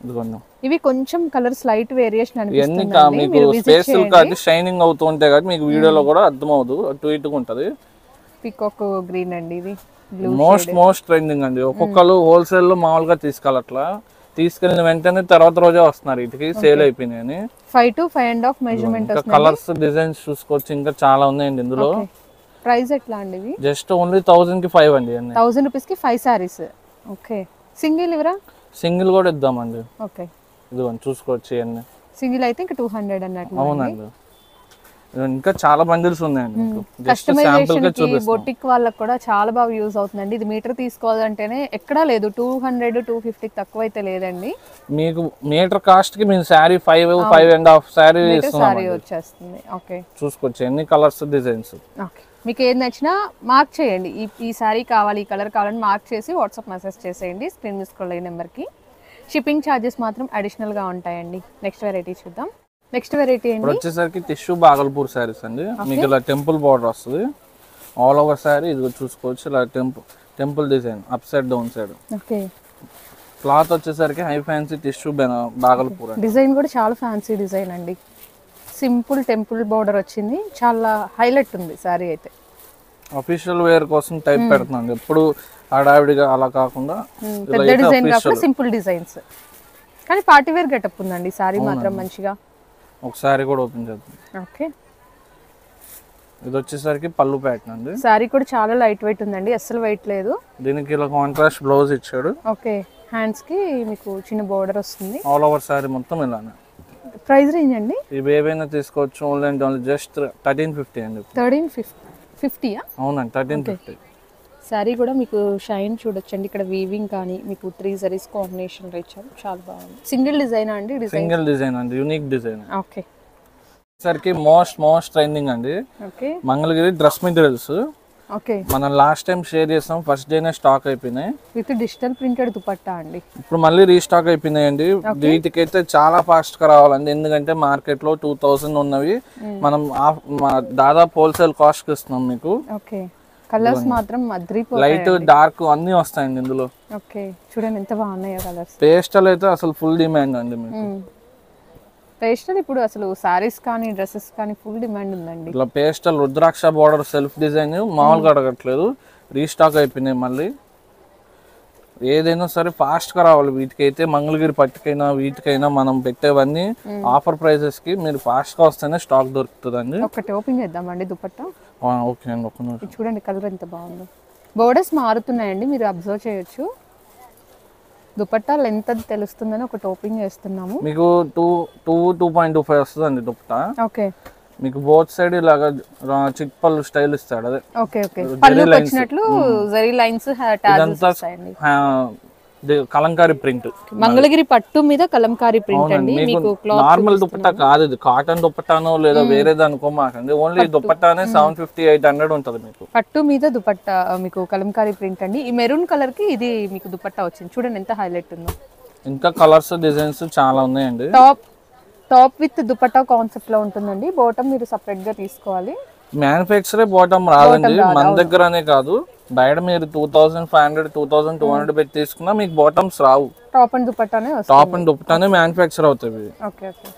B: ఇదిగోండి,
A: ఇవి కొంచెం కలర్ స్లైట్ వేరియేషన్
B: అనిపిస్తుంది. మీకు స్పేస్ కాబట్టి షైనింగ్ అవుతూ ఉంటాయి కాబట్టి మీకు వీడియోలో కూడా అర్థం అవుతుంది. అటు ఇటుగా ఉంటది.
A: పీకాక్ గ్రీన్ అండి, ఇది
B: మోస్ట్ ట్రెండింగ్ అండి. ఒక్కొక్కరు హోల్సేల్ లో మామూలుగా తీసుకెళ్ళిన వెంటనే తర్వాత రోజే వస్తున్నారు వీటికి, సేల్ అయిపోయినాయని.
A: 5 to 5.5 మెజర్మెంట్.
B: కలర్స్ డిజైన్స్ చూసుకోవచ్చు, ఇంకా చాలా ఉన్నాయండి ఇందులో.
A: ప్రైస్ ఎట్లా అండి ఇవి?
B: జస్ట్ ఓన్లీ 1000 కి 5 అండి.
A: 1000 రూపీస్ కి 5 సారీస్. ఓకే. సింగిల్ ఇవరా?
B: సింగిల్ కూడా ఇద్దామండి.
A: ఓకే.
B: ఇదిగోండి చూసుకోవచ్చు ఇవన్నీ.
A: సింగిల్ అయితే ఇంకా 200 అన్నట్టు.
B: అవునండి. ఇంకా చాలా బండిల్స్ ఉన్నాయండి.
A: కస్టమైజేషన్ కి బొటిక్ వాళ్ళకి కూడా చాలా బాగా యూజ్ అవుతుందండి. ఇది మీటర్ తీసుకోవాలంటేనే ఎక్కడా లేదు, 200, 250 తక్కువ అయితే లేదండి.
B: మీకు మీటర్ కాస్ట్ కి మేము శారీ 5.5 శారీ
A: వచ్చేస్తుంది. ఓకే.
B: చూసుకోవచ్చు ఎన్ని కలర్స్ డిజైన్స్.
A: ఓకే. మీకు ఏది నచ్చినా మార్క్ చేయండి. ఈ శారీ కావాలి, ఈ కలర్ కావాలని మార్క్ చేసి వాట్సాప్ మెసేజ్ చేసేయండి స్క్రీన్ మీద స్క్రోల్ అయ్యే నెంబర్కి. షిప్పింగ్ ఛార్జెస్ మాత్రం అడిషనల్గా ఉంటాయండి. నెక్స్ట్ వెరైటీ చూద్దాం. నెక్స్ట్ వెరైటీ
B: ఇప్పుడు వచ్చేసరికి టిష్యూ బాగల్పూర్ శారీస్ అండి. మీకు ఇలా టెంపుల్ బార్డర్ వస్తుంది ఆల్ ఓవర్ శారీ. ఇది చూసుకోవచ్చు, ఇలా temple design up side down side.
A: Okay.
B: Cloth వచ్చేసరికి high fancy tissue Bhagalpur.
A: Design కూడా చాలా ఫ్యాన్సీ డిజైన్ అండి. సింపుల్ టెంపుల్ బార్డర్ వచ్చింది, చాలా హైలైట్ ఉంది శారీ అయితే.
B: అఫీషియల్ వేర్ కోసం టైప్ పెడుతున్నాను ఎప్పుడు, హడావిడిగా అలా కాకుండా
A: పెద్ద డిజైన్ కాకుండా సింపుల్ డిజైన్స్, కానీ పార్టీ వేర్ గెటప్ ఉందండి శారీ మాత్రం మంచిగా.
B: ఒకసారి కూడా ఓపెన్ చేద్దాం.
A: ఓకే.
B: ఇది వచ్చేసరికి పళ్ళు ప్యాటర్న్ అండి.
A: శారీ కూడా చాలా లైట్ వెయిట్ ఉందండి, అస్సలు వెయిట్ లేదు.
B: దీనికి ఇలా కాంట్రాస్ట్ బ్లౌజ్ ఇచ్చాడు.
A: ఓకే. హ్యాండ్స్ కి మీకు చిన్న బోర్డర్ వస్తుంది.
B: ఆల్ ఓవర్ శారీ మొత్తం ఇలానే.
A: ప్రైస్ రేంజ్ అండి?
B: ఇవి ఏవైనా తీసుకోవచ్చు. ఓన్లీ జస్ట్ 1350 అండి.
A: 1350?
B: అవునండి, 1350.
A: శారీ కూడా మీకు షైన్ చూడొచ్చండి. ఇక్కడ వీవింగ్ కానీ మీకు 3 జరీస్ కాంబినేషన్ ఇచ్చారు, చాలా బాగుంది. సింగిల్ డిజైన్ అండి?
B: సింగిల్ డిజైన్ అండి, యూనిక్ డిజైన్.
A: ఓకే.
B: సరికి మోస్ట్ ట్రెండింగ్ అండి.
A: Okay.
B: Mangalagiri dress materials.
A: Okay.
B: మనం లాస్ట్ టైం షేర్ చేసాం, ఫస్ట్ డేనే స్టాక్ అయిపోయినాయి.
A: విత్ డిజిటల్ ప్రింటెడ్ దుపట్టా అండి.
B: ఇప్పుడు మళ్ళీ రీస్టాక్ అయిపోయినాయండి. వీటికైతే చాలా ఫాస్ట్ గా రావాలండి, ఎందుకంటే మార్కెట్ లో 2000 ఉన్నవి మనం దాదాపు హోల్సేల్ కాస్ట్ కి ఇస్తున్నాం మీకు.
A: ఓకే. కలర్స్ మాత్రం
B: లైట్ డార్క్ అన్ని వస్తాయండి ఇందులో.
A: ఓకే. చూడండి ఎంత బాగున్నాయో కలర్స్.
B: పేస్టల్ అయితే అసలు ఫుల్ డిమాండ్ అండి మీకు.
A: పేస్టల్ ఇప్పుడు అసలు సారీస్ కానీ డ్రెస్సెస్ కానీ ఫుల్ డిమాండ్ ఉందండి.
B: ఇట్లా పేస్టల్ రుద్రాక్ష బోర్డర్ సెల్ఫ్ డిజైన్ మామూలుగా అడగట్లేదు, రీస్టాక్ అయిపోయినాయి మళ్ళీ. ఏదైనా సరే ఫాస్ట్ గా రావాలి. వీటికైతే మంగళగిరి పట్టుకైనా వీటికైనా మనం పెట్టేవన్నీ ఆఫర్ ప్రైసెస్ కి మీరు ఫాస్ట్ గా వస్తేనే స్టాక్ దొరుకుతుందండి.
A: ఒకటి ఓపెన్ చేద్దామండి దుపట్టా.
B: ఓకే అండి, ఒక నిమిషం.
A: చూడండి కలర్ ఎంత బాగుందో. బోర్డర్స్ మారుతున్నాయండి, మీరు అబ్జర్వ్ చేయొచ్చు. దుపట్టా లెంత్ అది తెలుస్తుందని ఒకటి ఓపెన్ చేస్తున్నాము.
B: మీకు 2.25 వస్తుందండి దుపట్టా.
A: ఓకే.
B: మీకు బోత్ సైడ్ ఇలాగా చిక్పల్లు స్టైల్ ఇస్తాడు. అదే
A: ఓకే. ఓకే. పళ్ళుకి వచ్చినట్లు జరీ లైన్స్ టాజెస్ వస్తాయండి.
B: కలంకారీ ప్రింట్,
A: మంగళగిరి పట్టు మీద కలంకారీ ప్రింట్ అండి. మీకు
B: నార్మల్ దుపట్టా కాదు, ఇది కాటన్ దుపట్టానో లేదా వేరేది అనుకోమాకండి. ఓన్లీ దుపట్టానే 750-800 ఉంటది మీకు.
A: పట్టు మీద దుపట్టా మీకు కలంకారీ ప్రింట్ అండి. ఈ మెరూన్ కలర్ కి ఇది మీకు దుపట్టా వచ్చింది, చూడండి ఎంత హైలైట్ ఉందో.
B: ఇంకా కలర్స్ డిజైన్స్ చాలా ఉన్నాయండి.
A: టాప్ విత్ దుపట్టా కాన్సెప్ట్ లో ఉంటుందండి. బాటమ్ మీరు సపరేట్ గా తీసుకోవాలి.
B: మ్యానుఫ్యాక్చరే బాటమ్ రాదండి మన దగ్గర అనే కాదు, బయట మీరు 2500-2200 పెట్టి తీసుకున్నా మీకు బాటమ్స్ రావు.
A: టాప్ అండ్ దుపట్టానే
B: మ్యానుఫ్యాక్చర్ అవుతాయి.
A: ఓకే. ఓకే.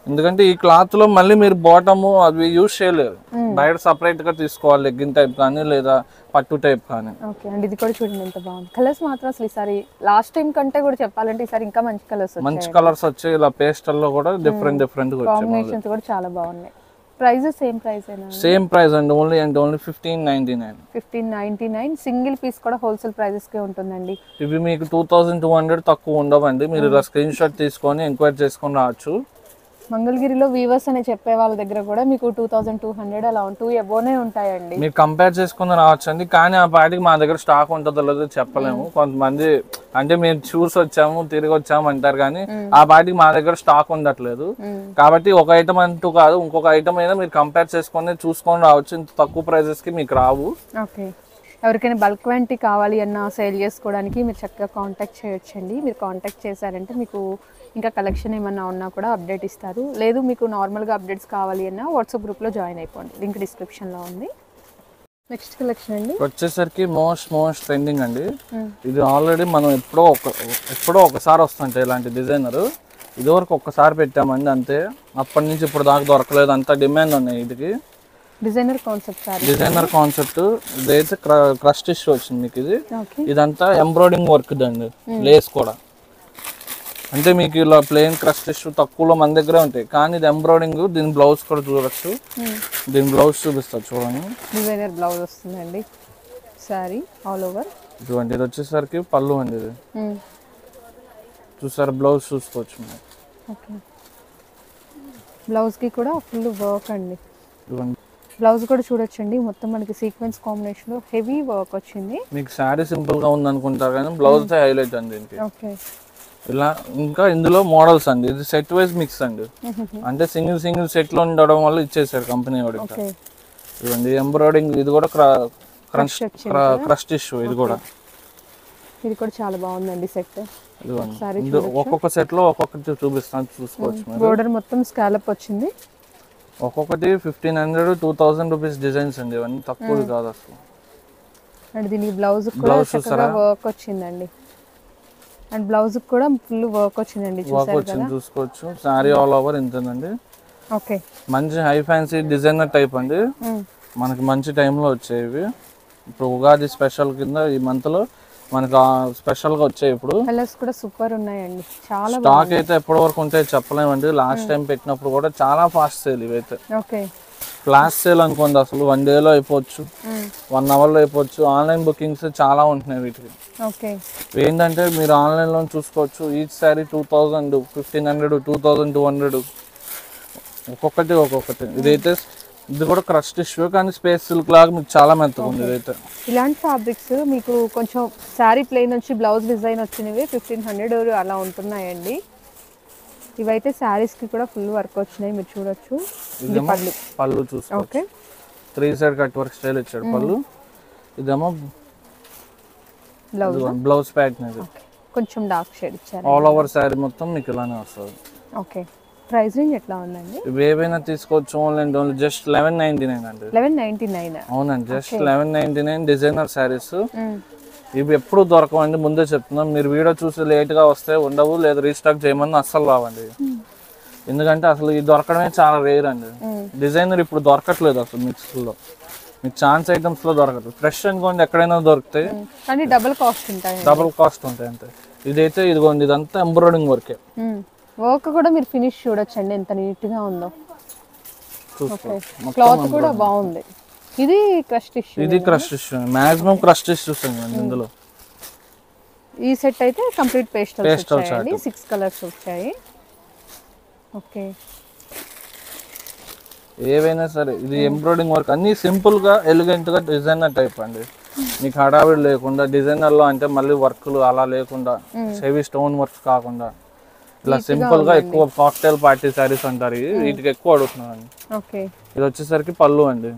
B: ఎందుకంటే ఈ క్లాత్ లో మళ్ళీ మీరు బాటమ్ అవి యూజ్ చేయలేరు, బయట సపరేట్ గా తీసుకోవాలి. లెగ్గిన్ టైప్ కానీ లేదా పట్టు టైప్ కానీ.
A: ఓకే అండి, ఇది కూడా చూడండి ఎంత బాగుంది. కలర్స్ మాత్రం అసలు ఈసారి లాస్ట్ టైం కంటే కూడా చెప్పాలంటే ఈసారి ఇంకా మంచి కలర్స్
B: వచ్చాయి. ఇలా పేస్టల్ లో కూడా డిఫరెంట్
A: కాంబినేషన్స్ కూడా చాలా బాగున్నాయి. ప్రైస్ సేమ్ ప్రైస్ ఏనా?
B: సేమ్ ప్రైస్ అండి, ఓన్లీ 1599.
A: 1599. సింగిల్ పీస్ కూడా హోల్సేల్ ప్రైజెస్ కే ఉంటుందండి.
B: ఇవి మీకు 2200 తక్కువ ఉండవండి. మీరు ఇలా స్క్రీన్ షాట్ తీసుకొని ఎంక్వైరీ చేసుకొని రావచ్చు.
A: మంగళగిరిలో వీవర్స్ అని చెప్పే వాళ్ళ దగ్గర కూడా మీకు 2200 అలా 2 అబోనే ఉంటాయండి.
B: మీరు కంపేర్ చేసుకుని రావచ్చండి, కానీ ఆ పాటికి మా దగ్గర స్టాక్ ఉంటుందో లేదో చెప్పలేము. కొంతమంది అంటే మేము చూసి వచ్చాము తిరిగి వచ్చాము అంటారు, కానీ ఆ పాటికి మా దగ్గర స్టాక్ ఉండట్లేదు. కాబట్టి ఒక ఐటమ్ అంటూ కాదు, ఇంకొక ఐటమ్ అయినా మీరు కంపేర్ చేసుకొని చూసుకొని రావచ్చు. ఇంత తక్కువ ప్రైజెస్ కి మీకు రావు.
A: ఓకే, ఎవరికైనా బల్క్ క్వాంటిటీ కావాలి అన్న సేల్ చేసుకోవడానికి మీరు చక్కగా కాంటాక్ట్ చేయొచ్చండి. మీరు కాంటాక్ట్ చేశారంటే మీకు ఇంకా కలెక్షన్ ఏమన్నా ఉన్నా కూడా అప్డేట్ ఇస్తారు. లేదు మీకు నార్మల్గా అప్డేట్స్ కావాలి అన్నా వాట్సాప్ గ్రూప్లో జాయిన్ అయిపోండి, లింక్ డిస్క్రిప్షన్లో ఉంది. నెక్స్ట్ కలెక్షన్ అండి
B: వచ్చేసరికి మోస్ట్ ట్రెండింగ్ అండి. ఇది ఆల్రెడీ మనం ఎప్పుడో ఒకసారి వస్తుంటాయి ఇలాంటి డిజైనర్. ఇదివరకు ఒక్కసారి పెట్టామండి అంతే, అప్పటి నుంచి ఇప్పుడు దాకా దొరకలేదు, అంత డిమాండ్ ఉన్నాయి వీటికి.
A: Designer concept sorry,
B: designer concept. ఇదైతే క్రస్ట్ ఇష్యూ వచ్చింది మీకు. ఇదంతా ఎంబ్రాయిడింగ్ వర్క్ అండి, లేస్ కూడా. అంటే మీకు ఇలా ప్లెయిన్ క్రస్ట్ ఇష్యూ తక్కువలో మన దగ్గరే ఉంటాయి, కానీ ఇది ఎంబ్రాయిడింగ్. దీని బ్లౌజ్ కూడా చూడొచ్చు, దీని బ్లౌజ్ చూపిస్తారు చూడండి.
A: డిజైనర్ బ్లౌజ్ వస్తుందండి, సారీ ఆల్ ఓవర్.
B: ఇటువంటి ఇది వచ్చేసరికి పళ్ళు అండి. ఇది చూసారు, బ్లౌజ్ చూసుకోవచ్చు.
A: ఓకే, బ్లౌజ్కి కూడా ఫుల్ వర్క్ అండి. బ్లౌజ్ కూడా చూడొచ్చండి, మొత్తం మనకి సీక్వెన్స్ కాంబినేషన్ లో హెవీ వర్క్ వచ్చింది.
B: మీకు శారీ సింపుల్ గా ఉంది అనుకుంటారు, కానీ బ్లౌజ్ హైలైట్ అండి దీనికి.
A: ఓకే,
B: ఇలా ఇంకా ఇందులో మోడల్స్ అండి. ఇది సెట్ వైజ్ మిక్స్ అండి, అంటే సింగిల్ సెట్ లో ఉండడం వల్ల ఇచ్చేసారు కంపెనీ వాడు. ఇవ్వండి ఎంబ్రాయిడింగ్. ఇది కూడా క్రస్ట్ ఇష్యూ. ఇది కూడా
A: చాలా బాగుందండి సెట్.
B: ఒక్కొక్క సెట్ లో ఒక్కొక్కటి చూపిస్తాను, చూసుకోవచ్చు.
A: బోర్డర్ మొత్తం స్కాలప్ వచ్చింది.
B: ఒక్కొక్కటి 1500-2000 రూపీస్ డిజైన్స్ అండి, ఇవన్నీ తక్కువ కాదు అసలు.
A: అండ్ దీనికి బ్లౌజ్ కూడా చక్కగా వర్క్ వచ్చిందండి, అండ్ బ్లౌజ్ కూడా ఫుల్ వర్క్ వచ్చిందండి,
B: చూసుకోవచ్చు. సారీ ఆల్ ఓవర్ ఇంతేనండి.
A: ఓకే,
B: మంచి హై ఫ్యాన్సీ డిజైనర్ టైప్ అండి, మనకి మంచి టైంలో వచ్చేవి. ఇప్పుడు ఉగాది స్పెషల్ కింద ఈ మంత్ లో మనకి స్పెషల్ గా వచ్చాయి. ఇప్పుడు
A: కలర్స్ కూడా సూపర్ ఉన్నాయండి, చాలా
B: స్టాక్ అయితే ఎప్పటి వరకు ఉంటాయి చెప్పలేమండి. లాస్ట్ టైం పెట్టినప్పుడు కూడా చాలా ఫాస్ట్ సేల్ ఇవైతే.
A: ఓకే,
B: ఫ్లాష్ సేల్ అనుకోండి, అసలు 1 డేలో అయిపోవచ్చు, 1 అవర్లో అయిపోవచ్చు. ఆన్లైన్ బుకింగ్స్ చాలా ఉంటున్నాయి వీటికి.
A: ఓకే,
B: ఏంటంటే మీరు ఆన్లైన్ లో చూసుకోవచ్చు. ఈచ్ సారీ 2000, 1500, 2200 ఒక్కొక్కటి. ఇదైతే ఇది కూడా క్రస్ట్ ఇష్యూ, కానీ స్పేస్ సిల్క్ లాగా మీకు చాలా మెత్తగా ఉంది. ఇదైతే
A: ఇలాంటి ఫ్యాబ్రిక్స్ మీకు కొంచెం శారీ ప్లెయిన్ వచ్చి బ్లౌజ్ డిజైన్ వచ్చినవి 1500 అలా ఉంటున్నాయండి. ఇవైతే శారీస్ కి కూడా ఫుల్ వర్క్ వచ్చినాయి, మీరు చూడొచ్చు.
B: పళ్ళు చూసుకోవచ్చు, 3 సైడ్ కట్ వర్క్ స్టైల్ ఇచ్చాడు పళ్ళు. ఇదేమో బ్లౌజ్ ప్యాటర్న్,
A: కొంచెం డార్క్ షేడ్ ఇచ్చారు.
B: ఆల్ ఓవర్ శారీ మొత్తం మీకు ఇలానే వస్తుంది.
A: ఓకే, ప్రైస్ రేంజ్ ఎట్లా ఉందండి?
B: ఇవి ఏవైనా తీసుకోవచ్చు. ఓన్లీ జస్ట్ 1199 అండి.
A: 1199?
B: అవునండి, జస్ట్ 1199 డిజైనర్ శారీస్. ఇవి ఎప్పుడు దొరకవండి, ముందే చెప్తున్నాం. మీరు వీడియో చూసి లేట్ గా వస్తే ఉండవు, లేదా రీస్టాక్ చేయమని అస్సలు రావండి. ఎందుకంటే అసలు ఇది దొరకడమే చాలా రేర్ అండి. డిజైనర్ ఇప్పుడు దొరకట్లేదు అసలు మిక్స్ లో, మీకు ఛాన్స్ ఐటమ్స్ లో దొరకదు. ఫ్రెష్ అనుకోండి ఎక్కడైనా దొరుకుతాయి,
A: కానీ డబుల్ కాస్ట్
B: ఉంటాయి అంతే. ఇదైతే ఇదిగోండి, ఇదంతా ఎంబ్రాయిడింగ్ వర్కే.
A: వర్క్ కూడా మీరు ఫినిష్ చూడొచ్చండి ఎంత నీట్ గా ఉందో. క్లాత్ కూడా బాగుంది. ఇది crust issue,
B: maximum crust issues అండి ఇందులో.
A: ఈ సెట్ అయితే కంప్లీట్ పేస్టల్స్ వచ్చాయండి, 6 కలర్స్ వచ్చాయి. ఓకే,
B: ఏవైనా సరే ఇది ఎంబ్రాయిడింగ్ వర్క్ అన్ని సింపుల్ గా ఎలిగెంట్ గా డిజైనర్ టైప్ అండి. మీకు హడావిడి లేకుండా డిజైనర్ లో అంటే మళ్ళీ వర్క్లు అలా లేకుండా, హెవీ స్టోన్ వర్క్ కాకుండా ఇలా సింపుల్ గా ఎక్కువ కాక్టైల్ పార్టీ సారీస్ అంటారు, వీటికి ఎక్కువ అడుగుతున్నాను. ఇది వచ్చేసరికి పళ్ళు అండి.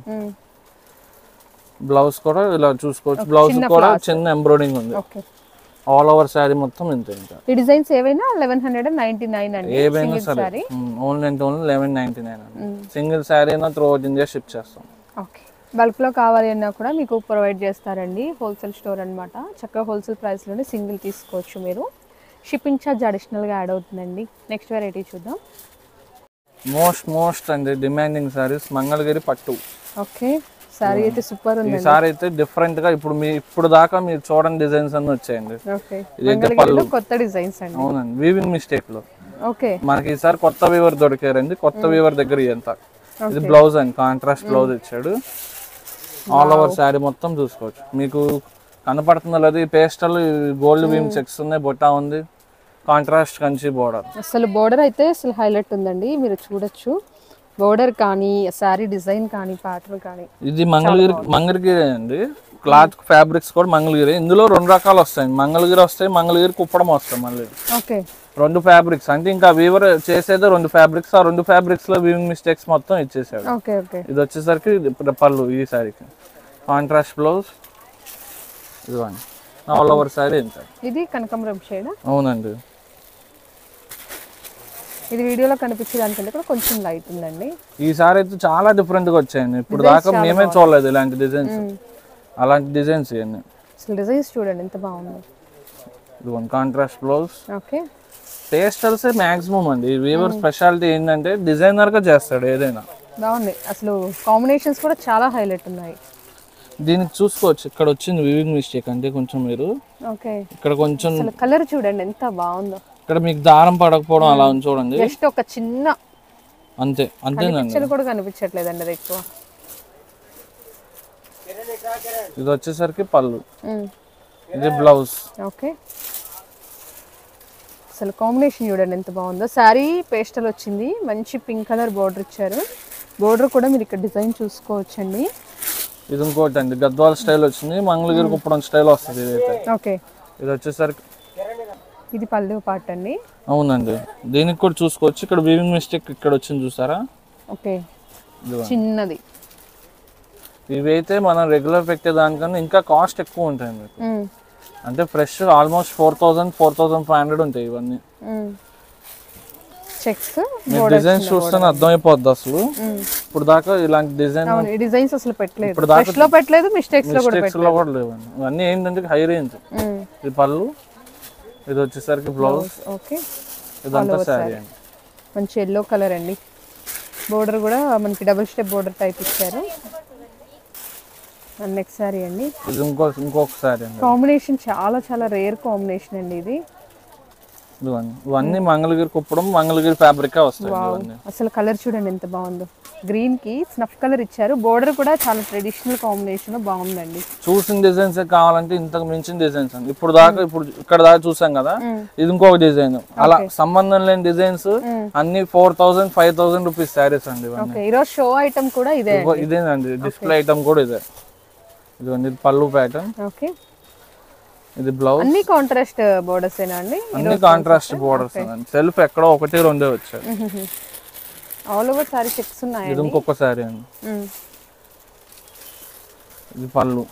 B: బ్లౌజ్ కూడా ఇలా చూసుకోవచ్చు, బ్లౌజ్ కూడా చిన్న ఎంబ్రాయిడింగ్ ఉంది. ఆల్ ఓవర్ శారీ మొత్తం ఇంతే.
A: ఈ డిజైన్స్ ఏవైనా 1199 అండి,
B: ఏవైనా సరే ఓన్లీ 1199 అండి. సింగిల్ శారీ అయినా త్రూ అవుట్ ఇండియా షిప్ చేస్తాం.
A: ఓకే, బల్క్ లో కావాలి అన్నా కూడా మీకు ప్రొవైడ్ చేస్తారండి. హోల్సేల్ స్టోర్ అన్నమాట, చక్కగా హోల్సేల్ ప్రైస్ లోనే సింగిల్ తీసుకోవచ్చు మీరు. షిప్పింగ్ ఛార్జ్ అడిషనల్ గా యాడ్ అవుతుందండి. నెక్స్ట్ వెరైటీ చూద్దాం.
B: మోస్ట్ అండి డిమాండింగ్ సారీస్ మంగళగిరి పట్టు.
A: ఓకే, సారీ అయితే సూపర్ ఉంది.
B: ఈ సారీ అయితే డిఫరెంట్ గా ఇప్పుడు దాకా మీరు చూడని డిజైన్స్ అన్ని వచ్చాయండి.
A: ఓకే, ఇదైతే పళ్ళు కొత్త డిజైన్స్ అండి.
B: అవునండి, వీవింగ్ మిస్టేక్ లో.
A: ఓకే,
B: మనకి ఈసారి కొత్త వీవర్ దొరికారండి. కొత్త వీవర్ దగ్గర ఎంత. ఇది బ్లౌజ్ అండి, కాంట్రాస్ట్ బ్లౌజ్ ఇచ్చాడు. ఆల్ ఓవర్ శారీ మొత్తం చూసుకోవచ్చు. మీకు కనపడుతుందో లేదు, ఈ పేస్టల్ గోల్డ్ వీమ్ చెక్స్ ఉన్నాయి, బొట్టా ఉంది. Contrast Kanchi border.
A: అసలు బోర్డర్ అయితే అసలు హైలైట్ ఉందండి, మీరు చూడొచ్చు. బోర్డర్ కానీ శారీ డిజైన్ కానీ ప్యాటర్న్ కానీ.
B: ఇది మంగళగిరి అండి. క్లాత్ ఫ్యాబ్రిక్స్ కూడా మంగళగిరి. ఇందులో 2 రకాలు వస్తాయి, మంగళగిరి వస్తాయి, మంగళగిరి కుప్పడం వస్తాయి. మళ్ళీ
A: ఓకే
B: 2 ఫ్యాబ్రిక్స్ అంటే ఇంకా వీవర్ చేసేది 2 ఫ్యాబ్రిక్స్. ఆ 2 ఫ్యాబ్రిక్స్ లో వీవింగ్ మిస్టేక్స్ మొత్తం ఇచ్చేసాడు.
A: Okay okay.
B: ఇది వచ్చేసరికి పళ్ళు ఈ సారీకి కాంట్రాస్ట్ బ్లౌజ్. ఇదిగోండి ఆల్ ఓవర్ సారీ ఎంత.
A: ఇది కనకాంబరం షేడ్.
B: అవునండి.
A: ఇది వీడియోలో కనిపించే దానికంటే కూడా కొంచెం లైట్ ఉందండి.
B: ఈ సారీ అయితే చాలా డిఫరెంట్ గా వచ్చాయండి. ఇప్పుడు దాకా మేమే చూడలేదు ఇలాంటి డిజైన్స్. అలాంటి డిజైన్స్ ఇవన్నీ.
A: అసలు డిజైన్స్ చూడండి ఎంత బాగుంది.
B: ఇదిగోండి contrast blouse.
A: Okay.
B: Pastels maximum అండి. వీవర్ స్పెషాలిటీ ఏంటంటే డిజైనర్ గా చేస్తాడు ఏదైనా.
A: బాగుంది. అసలు కాంబినేషన్స్ కూడా చాలా హైలైట్ ఉన్నాయి.
B: దీనికి చూసుకోవచ్చు ఇక్కడ వచ్చింది వీవింగ్ మిస్టేక్ అంటే కొంచెం మీరు.
A: ఓకే.
B: ఇక్కడ కొంచెం
A: కలర్ చూడండి ఎంత బాగుందో.
B: ఇక్కడ మీకు దారం పడకపోవడం అలా ఉంది చూడండి.
A: జస్ట్ ఒక చిన్న
B: అంతేనండి.
A: కూడా కనిపించట్లేదండి అది ఎక్కువ.
B: ఇది వచ్చేసరికి పళ్ళు. ఇది బ్లౌజ్.
A: ఓకే. అసలు కాంబినేషన్ చూడండి ఎంత బాగుందో. శారీ పేస్టల్ వచ్చింది, మంచి పింక్ కలర్ బోర్డర్ ఇచ్చారు. బోర్డర్ కూడా మీరు ఇక్కడ డిజైన్ చూసుకోవచ్చండి.
B: ఇది ఇంకోటి అండి గద్వాల్ స్టైల్ వచ్చింది, మంగళగిరి కుప్పడం స్టైల్ వస్తుంది ఇదైతే.
A: ఓకే.
B: ఇది వచ్చేసరికి
A: ఇది పళ్ళు పార్ట్ అండి.
B: అవునండి. దీనికి కూడా చూసుకోవచ్చు. ఇక్కడ వీవింగ్ మిస్టేక్ ఇక్కడ వచ్చింది చూసారా.
A: ఓకే. చిన్నది.
B: ఇవి అయితే మనం రెగ్యులర్ పెట్టే దానికన్నా ఇంకా కాస్ట్ ఎక్కువ ఉంటాయి మీకు. అంటే ఫ్రెష్ ఆల్మోస్ట్ 4,000-4,500 ఉంటాయి ఇవన్నీ.
A: చెక్స్
B: డిజైన్స్ చూస్తేనే అర్థమైపోద్ది అసలు. ఇప్పుడు దాకా ఇలాంటి
A: డిజైన్స్ అసలు పెట్టలేదు, ఫ్రెష్ లో పెట్టలేదు, మిస్టేక్స్ లో
B: కూడా లేవండి. ఇవన్నీ ఏంటంటే హై రేంజ్. ఇది పళ్ళు. ఇది వచ్చేసరికి బ్లౌజ్.
A: ఓకే.
B: ఇదంతా సారీ అండి.
A: మంచి ఎల్లో కలర్ అండి. బోర్డర్ కూడా మనకి డబుల్ స్టెప్ బోర్డర్ టైప్ ఇచ్చారు. నెక్స్ట్ సారీ అండి.
B: ఇది ఇంకొక సారీ అండి.
A: కాంబినేషన్ చాలా చాలా రేర్ కాంబినేషన్ అండి ఇది.
B: ఇవన్నీ మంగళగిరి కుప్పడం, మంగళగిరి ఫ్యాబ్రిక్ వస్తాయి.
A: అసలు కలర్ చూడండి ఎంత బాగుందో. గ్రీన్ కి స్నఫ్ కలర్ ఇచ్చారు. బోర్డర్ కూడా చాలా ట్రెడిషనల్ కాంబినేషన్ బాగుందండి.
B: చూసిన డిజైన్స్ కావాలంటే ఇంతకు మించిన డిజైన్స్ అండి. ఇప్పుడు ఇక్కడ దాకా చూసాం కదా, ఇది ఇంకొక డిజైన్. అలా సంబంధం లేని డిజైన్స్ అన్ని 4,000-5,000 రూపీస్ శారీస్ అండి.
A: ఈరోజు షో ఐటమ్ కూడా
B: ఇదేనండి. డిస్ప్లే ఐటమ్ కూడా ఇదే. ఇది పళ్ళు ప్యాటర్న్.
A: ఓకే.
B: ఇది బ్లౌజ్.
A: అన్ని కాంట్రాస్ట్ బోర్డర్స్ ఏనా అండి?
B: అన్ని కాంట్రాస్ట్ బోర్డర్స్ అండి. సెల్ఫ్ ఎక్కడో 1-2 వచ్చాయి.
A: ఆల్ ఓవర్ సారీ చెక్స్ ఉన్నాయి.
B: ఇది ఇంకొక సారీ అండి. ఇది పళ్ళు.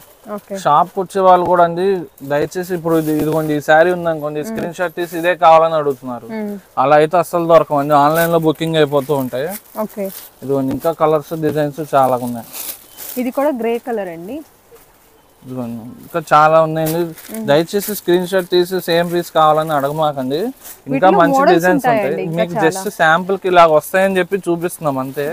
B: షాప్ వచ్చే వాళ్ళు కూడా అండి దయచేసి ఇప్పుడు ఇదిగోండి ఈ శారీ ఉందనుకోండి, స్క్రీన్ షాట్ తీసి ఇదే కావాలని అడుగుతున్నారు. అలా అయితే అస్సలు దొరకవండి, ఆన్లైన్ లో బుకింగ్ అయిపోతూ ఉంటాయి. ఇదిగోండి ఇంకా కలర్స్ డిజైన్స్ చాలా ఉన్నాయి.
A: ఇది కూడా గ్రే కలర్ అండి.
B: ఇంకా చాలా ఉన్నాయండి. దయచేసి స్క్రీన్ షాట్ తీసి సేమ్ పీస్ కావాలని అడగమాకండి. ఇంకా మంచి డిజైన్స్ ఉంటాయి. మీకు జస్ట్ శాంపుల్ కి ఇలా వస్తాయని చెప్పి చూపిస్తున్నాం అంతే.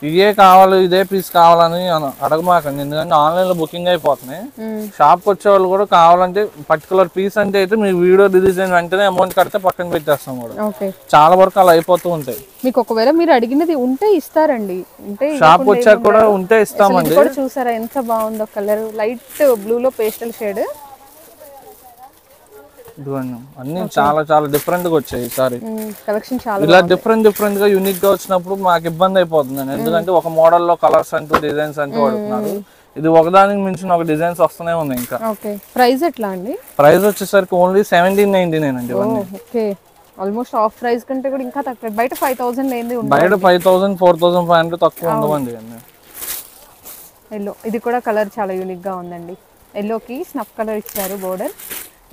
B: ఇదే కావాలి, ఇదే పీస్ కావాలని అడగమాకండి. ఎందుకంటే ఆన్లైన్ లో బుకింగ్ అయిపోతున్నాయి. షాప్ వచ్చే వాళ్ళు కూడా కావాలంటే పర్టికులర్ పీస్ అంటే అయితే మీ వీడియో రిలీజ్ అయిన వెంటనే అమౌంట్ కడితే పక్కన పెట్టేస్తాం కూడా. చాలా వరకు అలా అయిపోతూ ఉంటాయి.
A: మీకు ఒకవేళ మీరు అడిగినది ఉంటే ఇస్తారండి.
B: షాప్ వచ్చాక కూడా ఉంటే ఇస్తామండి.
A: చూసారా ఎంత బాగుందో కలర్, లైట్ బ్లూ లో పేస్టల్ షేడ్.
B: అన్ని చాలా చాలా డిఫరెంట్ గా వచ్చాయి ఈసారి
A: కలెక్షన్. చాలా
B: ఇలా డిఫరెంట్ గా యూనిక్ గా వచ్చినప్పుడు మాకు ఇబ్బంది అయిపోతుంది. ఎందుకంటే ఒక మోడల్ లో కలర్స్ అంటూ డిజైన్స్ అంటూ అడుగుతున్నారు. ఇది ఒకదానికి మించిన ఒక డిజైన్స్ వస్తూనే ఉన్నాయి. ఇంకా
A: ప్రైస్ ఎట్లా అండి?
B: ప్రైస్ వచ్చేసరికి ఓన్లీ 1799 అండి.
A: ఓకే. ఆల్మోస్ట్ ఆఫ్ ప్రైస్ కంటే కూడా ఇంకా తక్కువ. బయట 5,000 లేనిది ఉంది.
B: బయట 5,000-4,500 తక్కువ ఉండవండి.
A: ఎల్లో. ఇది కూడా కలర్ చాలా యూనిక్ గా ఉందండి. ఎల్లోకి స్నఫ్ కలర్ ఇచ్చారు. బోర్డర్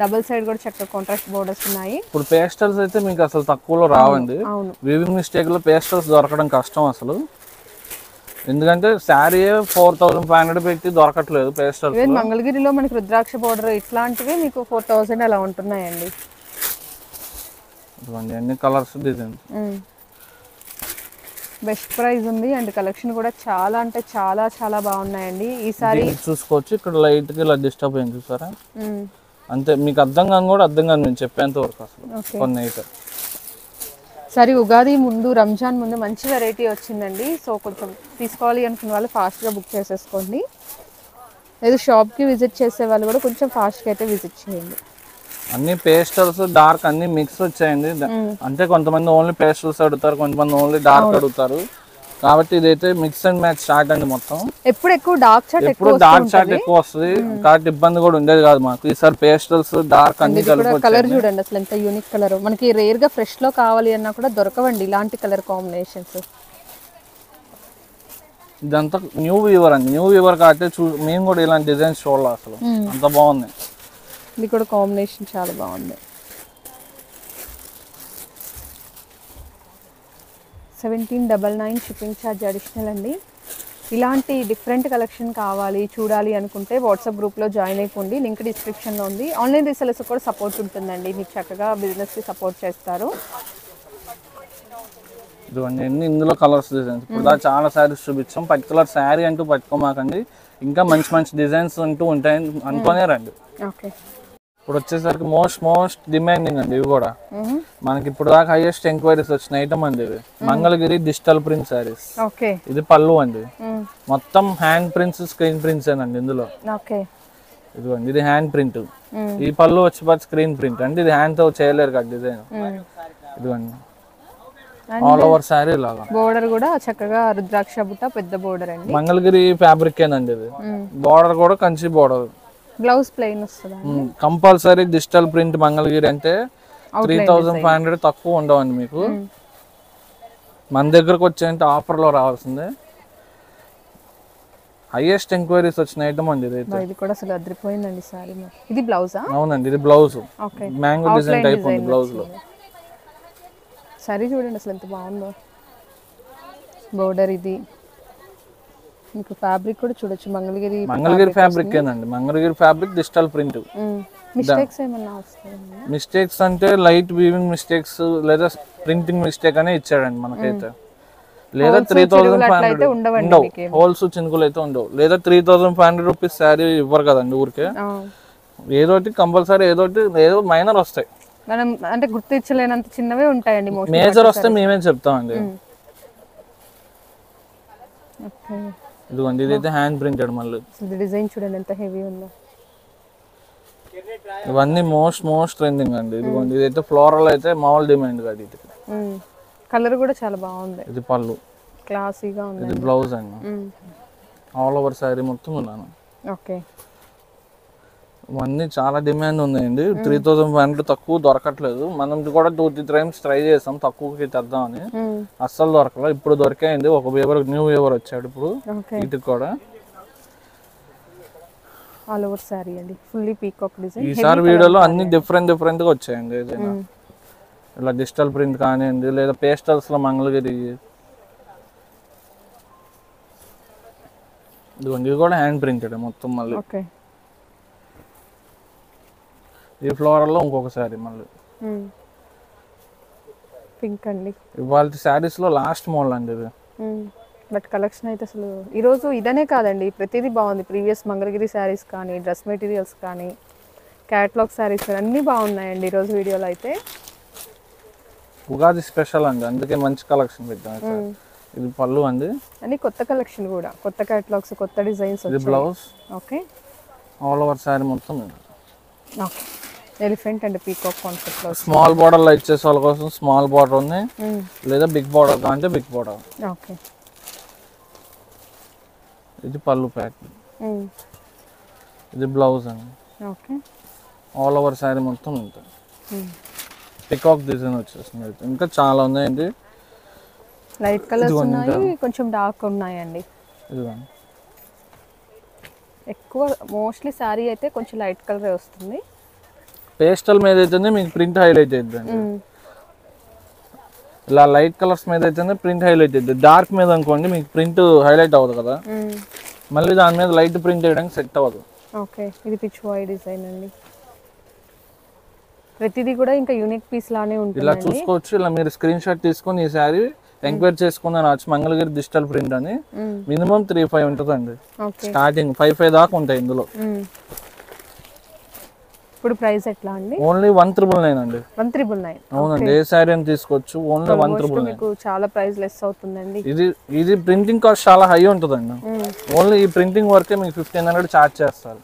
A: డబుల్ సైడ్ కూడా చక్కగా కాంట్రాస్ట్ బోర్డర్స్ ఉన్నాయి.
B: ఇప్పుడు పేస్టల్స్ అయితే మీకు అసలు తక్కువలో రావండి. వీవింగ్ మిస్టేక్ లో పేస్టల్స్ దొరకడం కష్టం అసలు. ఎందుకంటే శారీ 4,500 పెట్టి దొరకట్లేదు పేస్టల్స్.
A: మంగళగిరిలో మనకి రుద్రాక్ష బోర్డర్ ఇట్లాంటివి మీకు 4,000 అలా ఉంటున్నాయండి.
B: అన్ని కలర్స్ డిజైన్
A: బెస్ట్ ప్రైస్ ఉంది. అండ్ కలెక్షన్ కూడా చాలా అంటే చాలా చాలా బాగున్నాయండి. ఈసారి
B: చూసుకోవచ్చు. ఇక్కడ లైట్ గా ఇలా డిస్టర్బ్ అయింది చూసారా. అంతే మీకు అర్థం కాని కూడా అర్థం కాదు నేను చెప్పేంత వరకు అసలు కొన్ని అయితే.
A: సరే ఉగాది ముందు, రంజాన్ ముందు మంచి వెరైటీ వచ్చిందండి. సో కొంచెం తీసుకోవాలి అనుకున్న వాళ్ళు ఫాస్ట్గా బుక్ చేసేసుకోండి. లేదు షాప్కి విజిట్ చేసే వాళ్ళు కూడా కొంచెం ఫాస్ట్గా అయితే విజిట్ చేయండి.
B: అన్ని పేస్టల్స్ డార్క్ అన్ని మిక్స్ వచ్చాయండి. అంటే కొంతమంది ఓన్లీ పేస్టల్స్ అడుగుతారు, కొంతమంది ఓన్లీ డార్క్ అడుగుతారు. కాబట్టి ఇదైతే మిక్స్ అండ్ మ్యాచ్ చార్ట్ అండి. మొత్తం
A: ఎప్పుడు ఎక్కువ డార్క్ చార్ట్
B: ఎప్పుడు డార్క్ చార్ట్ ఎక్కువ వస్తుంది కాబట్టి ఇబ్బంది కూడా ఉండేది కాదు మాకు. ఈసారి పేస్టల్స్ డార్క్ అన్ని కలిపి
A: కలర్ చూడండి అసలు ఎంత యూనిక్ కలర్. మనకి రేర్ గా ఫ్రెష్ లో కావాలి అన్నా కూడా దొరకవండి ఇలాంటి కలర్ కాంబినేషన్స్.
B: ఇదంతా న్యూ వీవర్ అండి. న్యూ వీవర్ కాబట్టి మేము కూడా ఇలాంటి డిజైన్స్ చూడాలి అసలు, అంత బాగుంది.
A: ఇది కూడా కాంబినేషన్ చాలా బాగుంది. 1799 షిప్పింగ్ ఛార్జ్ అడిషనల్ అండి. ఇలాంటి డిఫరెంట్ కలెక్షన్ కావాలి చూడాలి అనుకుంటే వాట్సాప్ గ్రూప్లో జాయిన్ అయిపోండి. లింక్ డిస్క్రిప్షన్లో ఉంది. ఆన్లైన్ రీసెలర్స్ కూడా సపోర్ట్ ఉంటుందండి, మీకు చక్కగా బిజినెస్కి సపోర్ట్ చేస్తారు.
B: ఇదిగోండి ఇందులో కలర్స్ డిజైన్స్ ఇప్పుడు చాలా శారీస్ చూపించాం. పర్టికులర్ శారీ అంటూ పట్టుకోమాకండి, ఇంకా మంచి మంచి డిజైన్స్ అంటూ ఉంటాయని అనుకునే రండి.
A: ఓకే,
B: ఇప్పుడు వచ్చేసరికి మోస్ట్ డిమాండింగ్ అండి. ఇవి కూడా మనకి ఇప్పుడు దాకా హైయెస్ట్ ఎంక్వైరీస్ వచ్చిన ఐటమ్ అండి. ఇవి Mangalagiri digital print saris.
A: Okay,
B: ఇది పళ్ళు అండి. మొత్తం హ్యాండ్ ప్రింట్స్, స్క్రీన్ ప్రింట్స్ ఏనండి ఇందులో.
A: ఓకే,
B: ఇదిగోండి ఇది హ్యాండ్ ప్రింట్. ఈ పళ్ళు వచ్చి స్క్రీన్ ప్రింట్ అండి. ఇది హ్యాండ్ తో చేయలేరు కదా డిజైన్. ఇదిగోండి ఆల్ ఓవర్ శారీ లాగా.
A: బోర్డర్ కూడా చక్కగా రుద్రాక్ష బుట్ట పెద్ద బోర్డర్ అండి.
B: మంగళగిరి ఫ్యాబ్రిక్ ఏనండి ఇది. బోర్డర్ కూడా కంచి బోర్డర్.
A: బ్లౌజ్ ప్లెయిన్ వస్తుందా?
B: కంపల్సరీ డిజిటల్ ప్రింట్ మంగళగిరి అంటే 3500 తక్కువ ఉండవండి మీకు. మన దగ్గరకు వచ్చేంటే ఆఫర్లో రావాల్సిందే. హైయెస్ట్ ఎంక్వైరీస్ వచ్చిన ఐటమ్ అండి ఇది.
A: ఇది కూడా అసలు అదిరిపోయిందండి సారీ. ఇది బ్లౌజా?
B: అవునండి, ఇది బ్లౌజ్. మ్యాంగో డిజైన్ టైప్ ఉంది బ్లౌజ్ లో.
A: సారీ చూడండి అసలు ఎంత బాగుందో. బోర్డర్ ఇది. మీకు ఫ్యాబ్రిక్ కూడా చూడొచ్చు, మంగళగిరి
B: ఫ్యాబ్రిక్ ఏనండి. Mangalagiri fabric digital print.
A: Mistakes ఏమన్నా వస్తాయి?
B: మిస్టేక్స్ అంటే లైట్ వీవింగ్ మిస్టేక్స్ లేదా ప్రింటింగ్ మిస్టేక్ అనే ఇచ్చాడండి మనకైతే. లేదా 3500 ఉండవు, హోల్స్ చినుకులు అయితే ఉండవు. లేదా 3500 రూపీస్ శారీ ఇవ్వరు కదండి ఊరికే. ఏదోటి కంపల్సరీ ఏదో మైనర్ వస్తాయి.
A: మనం అంటే గుర్తించలేనంత చిన్నవే ఉంటాయండి.
B: మేజర్ వస్తే మేమే చెప్తామండి. ఇదిగోండి ఇదైతే హ్యాండ్ ప్రింటెడ్. మళ్ళీ
A: డిజైన్ చూడండి ఎంత హెవీ ఉందో.
B: ఇవన్నీ మోస్ట్ ట్రెండింగ్ అండి. ఇదిగోండి ఇదైతే ఫ్లోరల్ అయితే మామూలు డిమాండ్ కాదు. ఇది
A: కలర్ కూడా చాలా బాగుంది.
B: ఇది పళ్ళు
A: క్లాసీగా ఉంది.
B: ఇది బ్లౌజ్ అండి. ఆల్ ఓవర్ శారీ మొత్తం ఉన్నాను.
A: ఓకే,
B: ఇవన్నీ చాలా డిమాండ్ ఉన్నాయండి. 3500 తక్కువ దొరకట్లేదు. మనం కూడా 2-3 టైమ్స్ ట్రై చేసాం తక్కువకి తెద్దామని, అస్సలు దొరకలేదు. ఇప్పుడు దొరికాయండి. ఒక వేవర్ న్యూ వేవర్ వచ్చాడు ఇప్పుడు. ఇది కూడా
A: ఆల్ ఓవర్ సారీ అండి, ఫుల్లీ పీకాక్ డిజైన్.
B: ఈసారి వీడియోలో అన్ని డిఫరెంట్ గా వచ్చాయండి. ఏదైనా ఇలా డిజిటల్ ప్రింట్ కానివ్వండి, లేదా పేస్టల్స్ లో మంగళగిరి. ఇదిగోండి ఇది కూడా హ్యాండ్ ప్రింటెడ్ మొత్తం. మళ్ళీ ఈ ఫ్లోరల్ లో ఇంకొక శారీ మళ్ళీ
A: పింక్ అండి.
B: ఇవాళ శారీస్ లో లాస్ట్ మోడల్ అండి ఇది.
A: బట్ కలెక్షన్ అయితే అసలు ఈరోజు ఇదనే కాదండి, ప్రతిదీ బాగుంది. ప్రీవియస్ మంగళగిరి శారీస్ కానీ, డ్రెస్ మెటీరియల్స్ కానీ, క్యాట్లాగ్ శారీస్ అన్నీ బాగున్నాయండి ఈరోజు వీడియోలో అయితే.
B: ఉగాది స్పెషల్ అండి, అందుకే మంచి కలెక్షన్ పెట్టాం. ఇది పళ్ళు అండి.
A: అన్ని కొత్త కలెక్షన్ కూడా, కొత్త క్యాట్లాగ్స్, కొత్త డిజైన్స్.
B: ఇది blouse.
A: Okay,
B: all over sari మొత్తం.
A: Okay, elephant and peacock concept లో.
B: స్మాల్ బార్డర్ లైక్ చేసే వాళ్ళ కోసం స్మాల్ బార్డర్ ఉంది, లేదా బిగ్ బార్డర్ అంటే బిగ్ బార్డర్.
A: ఓకే,
B: ఇది పళ్ళు ప్యాక్. ఇది బ్లౌజ్ అండి.
A: ఓకే,
B: ఆల్ ఓవర్ శారీ మొత్తం ఉంటుంది. పికాక్ డిజైన్ వచ్చేస్తుంది. ఇంకా చాలా ఉన్నాయండి.
A: లైట్ కలర్స్ ఉన్నాయి, కొంచెం డార్క్ ఉన్నాయండి.
B: ఇదిగోండి
A: ఎక్కువ మోస్ట్లీ శారీ అయితే కొంచెం లైట్ కలర్ వస్తుంది.
B: పేస్టల్ మీద అయితేనే మీకు ప్రింట్ హైలైట్ అవుతుంది. ఇలా లైట్ కలర్స్ మీద అయితేనే ప్రింట్ హైలైట్ అవుతుంది. డార్క్ మీద అనుకోండి మీకు ప్రింట్ హైలైట్ అవ్వదు కదా, మళ్ళీ దాని మీద లైట్ ప్రింట్ వేయడానికి సెట్ అవ్వదు.
A: ఓకే, ఇది పిచ్ వాయి డిజైన్ అండి. ప్రతిదీ కూడా ఇంకా యూనిక్ పీస్ లానే ఉంటుంది.
B: ఇలా చూసుకోవచ్చు. ఇలా మీరు స్క్రీన్ షాట్ తీసుకొని ఈ శారీ ఎంక్వైరీ చేసుకుని రావచ్చు. మంగళగిరి డిజిటల్ ప్రింట్ అని. మినిమం 3-5 ఉంటుందండి స్టార్టింగ్. 5-5 దాకా ఉంటాయి ఇందులో.
A: ఇప్పుడు ప్రైస్ ఎట్లా అండి?
B: ఓన్లీ 1,999 అండి.
A: 1,999.
B: అవునండి, ఏ శారీ అని తీసుకోవచ్చు. ఓన్లీ 1,999.
A: మీకు చాలా ప్రైస్ లెస్ అవుతుందండి.
B: ఇది ప్రింటింగ్ కాస్ట్ చాలా హై ఉంటుందండి. ఓన్లీ ఈ ప్రింటింగ్ వర్కే మీకు 1,500 చార్జ్ చేస్తారు.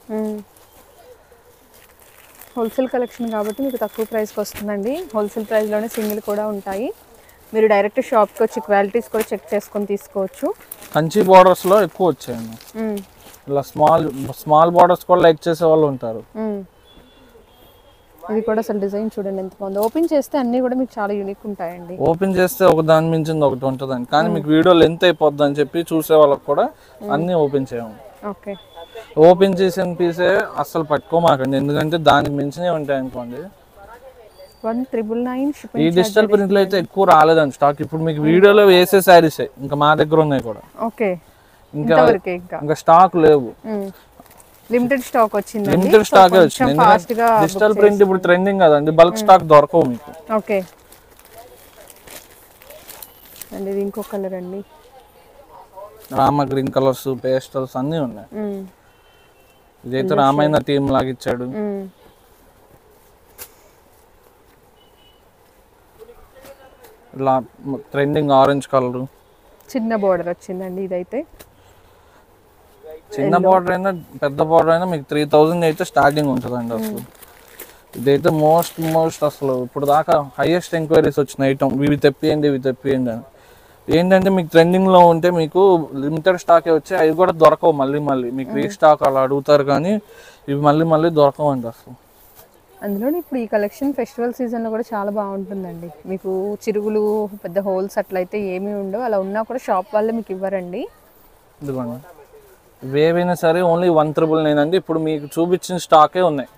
A: హోల్సేల్ కలెక్షన్ కాబట్టి మీకు తక్కువ ప్రైస్కి వస్తుందండి. హోల్సేల్ ప్రైస్లోనే సింగిల్ కూడా ఉంటాయి. మీరు డైరెక్ట్ షాప్కి వచ్చి క్వాలిటీస్ కూడా చెక్ చేసుకొని తీసుకోవచ్చు.
B: కంచి బార్డర్స్లో ఎక్కువ వచ్చాయండి. ఇలా స్మాల్ బార్డర్స్ కూడా లైక్ చేసే వాళ్ళు ఉంటారు.
A: ఇది కూడా అసలు డిజైన్ చూడండి ఎంత బాగుంది. ఓపెన్ చేస్తే అన్నీ కూడా మీకు చాలా యూనిక్ ఉంటాయండి.
B: ఓపెన్ చేస్తే ఒక దాని మించింది ఒకటి ఉంటుందండి. కానీ మీకు వీడియో లెంత్ అయిపోద్ది అని చెప్పి చూసే వాళ్ళకి కూడా అన్నీ ఓపెన్ చేయము.
A: ఓకే,
B: ఓపెన్ చేసిన పీసే అస్సలు పట్టుకోమాకండి, ఎందుకంటే దానికి మించినవి ఉంటాయి అనుకోండి.
A: 1999
B: ఈ డిజిటల్ ప్రింట్లు అయితే ఎక్కువ రాలేదండి స్టాక్. ఇప్పుడు మీకు వీడియోలో వేసే శారీసే ఇంకా మా దగ్గర ఉన్నాయి కూడా.
A: ఓకే,
B: ఇంకా స్టాక్ లేవు.
A: లిమిటెడ్ స్టాక్ వచ్చింది.
B: లిమిటెడ్ స్టాక్ వచ్చింది. డిజిటల్ ప్రింట్ ఇప్పుడు ట్రెండింగ్ కదండి, బల్క్ స్టాక్ దొరకవు మీకు.
A: ఓకే అండి, ఇది ఇంకో కలర్ అండి.
B: రామ గ్రీన్ కలర్స్, పేస్టల్స్ అన్నీ ఉన్నాయి. ఇదైతే రామాయణ థీమ్ లాగా ఇచ్చాడు. ఇలా ట్రెండింగ్ ఆరెంజ్ కలర్,
A: చిన్న బోర్డర్ వచ్చిందండి. ఇదైతే
B: చిన్న బార్డర్ అయినా పెద్ద బార్డర్ అయినా మీకు 3000 అయితే స్టార్టింగ్ ఉంటుందండి. అసలు ఇదైతే మోస్ట్ అసలు ఇప్పుడు దాకా హైయెస్ట్ ఎంక్వైరీస్ వచ్చిన ఐటమ్. ఇవి తెప్పియండి అని. ఏంటంటే మీకు ట్రెండింగ్లో ఉంటే మీకు లిమిటెడ్ స్టాకే వచ్చాయి. అవి కూడా దొరకవు మళ్ళీ మీకు రీస్టాక్ అలా అడుగుతారు, కానీ ఇవి మళ్ళీ దొరకవు అండి అసలు.
A: అందులో ఇప్పుడు ఈ కలెక్షన్ ఫెస్టివల్ సీజన్లో కూడా చాలా బాగుంటుందండి. మీకు చిరుగులు పెద్ద హోల్స్ అట్లయితే ఏమీ ఉండవు. అలా ఉన్నా కూడా షాప్ వాళ్ళే మీకు ఇవ్వరండి.
B: ఇదిగోండి, ఇవేవైనా సరే ఓన్లీ 1999 అండి. ఇప్పుడు మీకు చూపించిన స్టాకే ఉన్నాయి.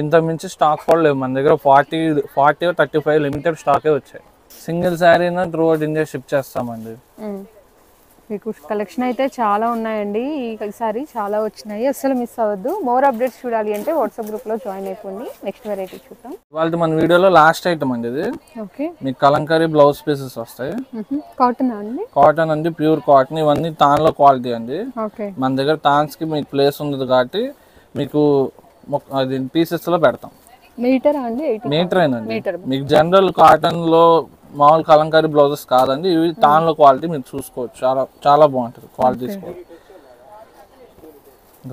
B: ఇంత మించి స్టాక్ కూడా లేవు మన దగ్గర. 40 35 లిమిటెడ్ స్టాకే వచ్చాయి. సింగిల్ శారీనా త్రూ అవుట్ ఇండియా షిప్ చేస్తామండి.
A: మీకు కలెక్షన్ అయితే చాలా ఉన్నాయండి. ఈసారి చాలా వచ్చినాయి, అస్సలు మిస్ అవ్వద్దు. మోర్ అప్డేట్స్ చూడాలి అంటే వాట్సాప్ గ్రూప్లో జాయిన్ అయిపోండి. నెక్స్ట్ వెరైటీ చూద్దాం.
B: వాళ్ళ మన వీడియోలో లాస్ట్ ఐటమ్ అండి ఇది.
A: ఓకే,
B: మీకు కలంకారీ బ్లౌజ్ పీసెస్ వస్తాయి.
A: కాటన్ అండి?
B: కాటన్ అండి, ప్యూర్ కాటన్. ఇవన్నీ తాన్లో క్వాలిటీ అండి.
A: ఓకే, మన
B: దగ్గర తాన్స్కి మీకు ప్లేస్ ఉంది కాబట్టి మీకు అది పీసెస్లో పెడతాం.
A: మీటర్ అండి?
B: మీటర్ అయినండి. మీకు జనరల్ కాటన్లో మామూలు కలంకారీ బ్లౌజెస్ కాదండి, ఇవి తాన్లో క్వాలిటీ మీరు చూసుకోవచ్చు. చాలా బాగుంటుంది క్వాలిటీ.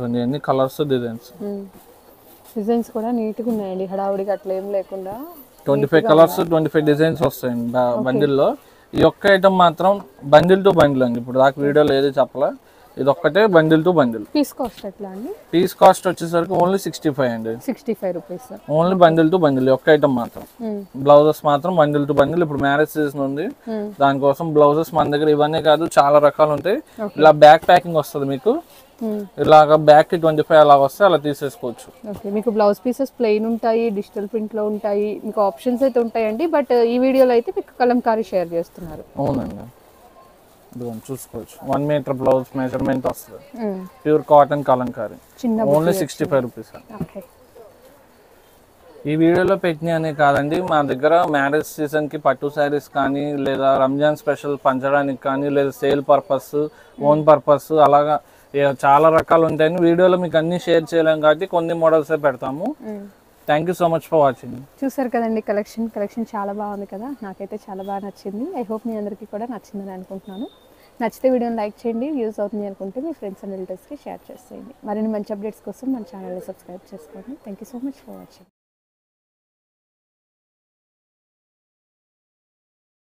B: అన్ని కలర్స్,
A: డిజైన్స్ కూడా నీట్గా ఉన్నాయండి. హడావుడిగా అట్లా ఏం లేకుండా
B: 25 కలర్స్ 25 డిజైన్స్ వస్తాయండి బండిల్లో. ఈ ఒక్క ఐటమ్ మాత్రం బండిల్ టు బండిల్ అండి. ఇప్పుడు దాకా వీడియోలో ఏది చెప్పలే, ఇది ఒక్కటే bundle to bundle.
A: Piece cost ఎట్లా అండి?
B: పీస్ కాస్ట్ వచ్చేసరికి ఓన్లీ 65 అండి.
A: 65 rupees
B: only bundle to bundle. ఒక్క ఐటమ్ మాత్రం. బ్లౌజెస్ మాత్రం బండిల్ టు బండిల్. ఇప్పుడు మ్యారేజ్ సీజన్ ఉంది, దానికోసం బ్లౌజెస్ మన దగ్గర ఇవన్నీ కాదు చాలా రకాలు ఉంటాయి. ఇలా బ్యాక్ ప్యాకింగ్ వస్తుంది మీకు. ఇలాగా బ్యాక్ కి 25 అలా వస్తే అలా తీసేసుకోవచ్చు.
A: ఓకే, మీకు బ్లౌజ్ పీసెస్ ప్లెయిన్ ఉంటాయి, డిజిటల్ ప్రింట్ లో ఉంటాయి, మీకు ఆప్షన్స్ అయితే ఉంటాయండి. బట్ ఈ వీడియోలో అయితే మీకు కలంకారీ షేర్ చేస్తున్నారు.
B: అవునండి, చూసుకోవచ్చు. 1 మీటర్ బ్లౌజ్ మెజర్మెంట్ వస్తుంది. Pure cotton Kalamkari, only 65 rupees. ఈ వీడియోలో పెట్టిననే కాదండి, మా దగ్గర మ్యారేజ్ సీజన్కి పట్టు శారీస్ కానీ, లేదా రంజాన్ స్పెషల్ పంచడానికి కానీ, లేదా సేల్ పర్పస్, ఓన్ పర్పస్, అలాగా చాలా రకాలు ఉంటాయని వీడియోలో మీకు అన్ని షేర్ చేయలేం కాబట్టి కొన్ని మోడల్సే పెడతాము. Thank you so much for watching.
A: చూసారు కదండి, కలెక్షన్ చాలా బాగుంది కదా. నాకైతే చాలా బాగా నచ్చింది. ఐ హోప్ మీ అందరికీ కూడా నచ్చిందని అనుకుంటున్నాను. నచ్చితే వీడియోని లైక్ చేయండి, యూజ్ అవుతుంది అనుకుంటే మీ ఫ్రెండ్స్ అండ్ రిలేటివ్స్కి షేర్ చేసేయండి. మరిన్ని మంచి అప్డేట్స్ కోసం మన ఛానల్ని సబ్స్క్రైబ్ చేసుకోండి. Thank you so much for watching.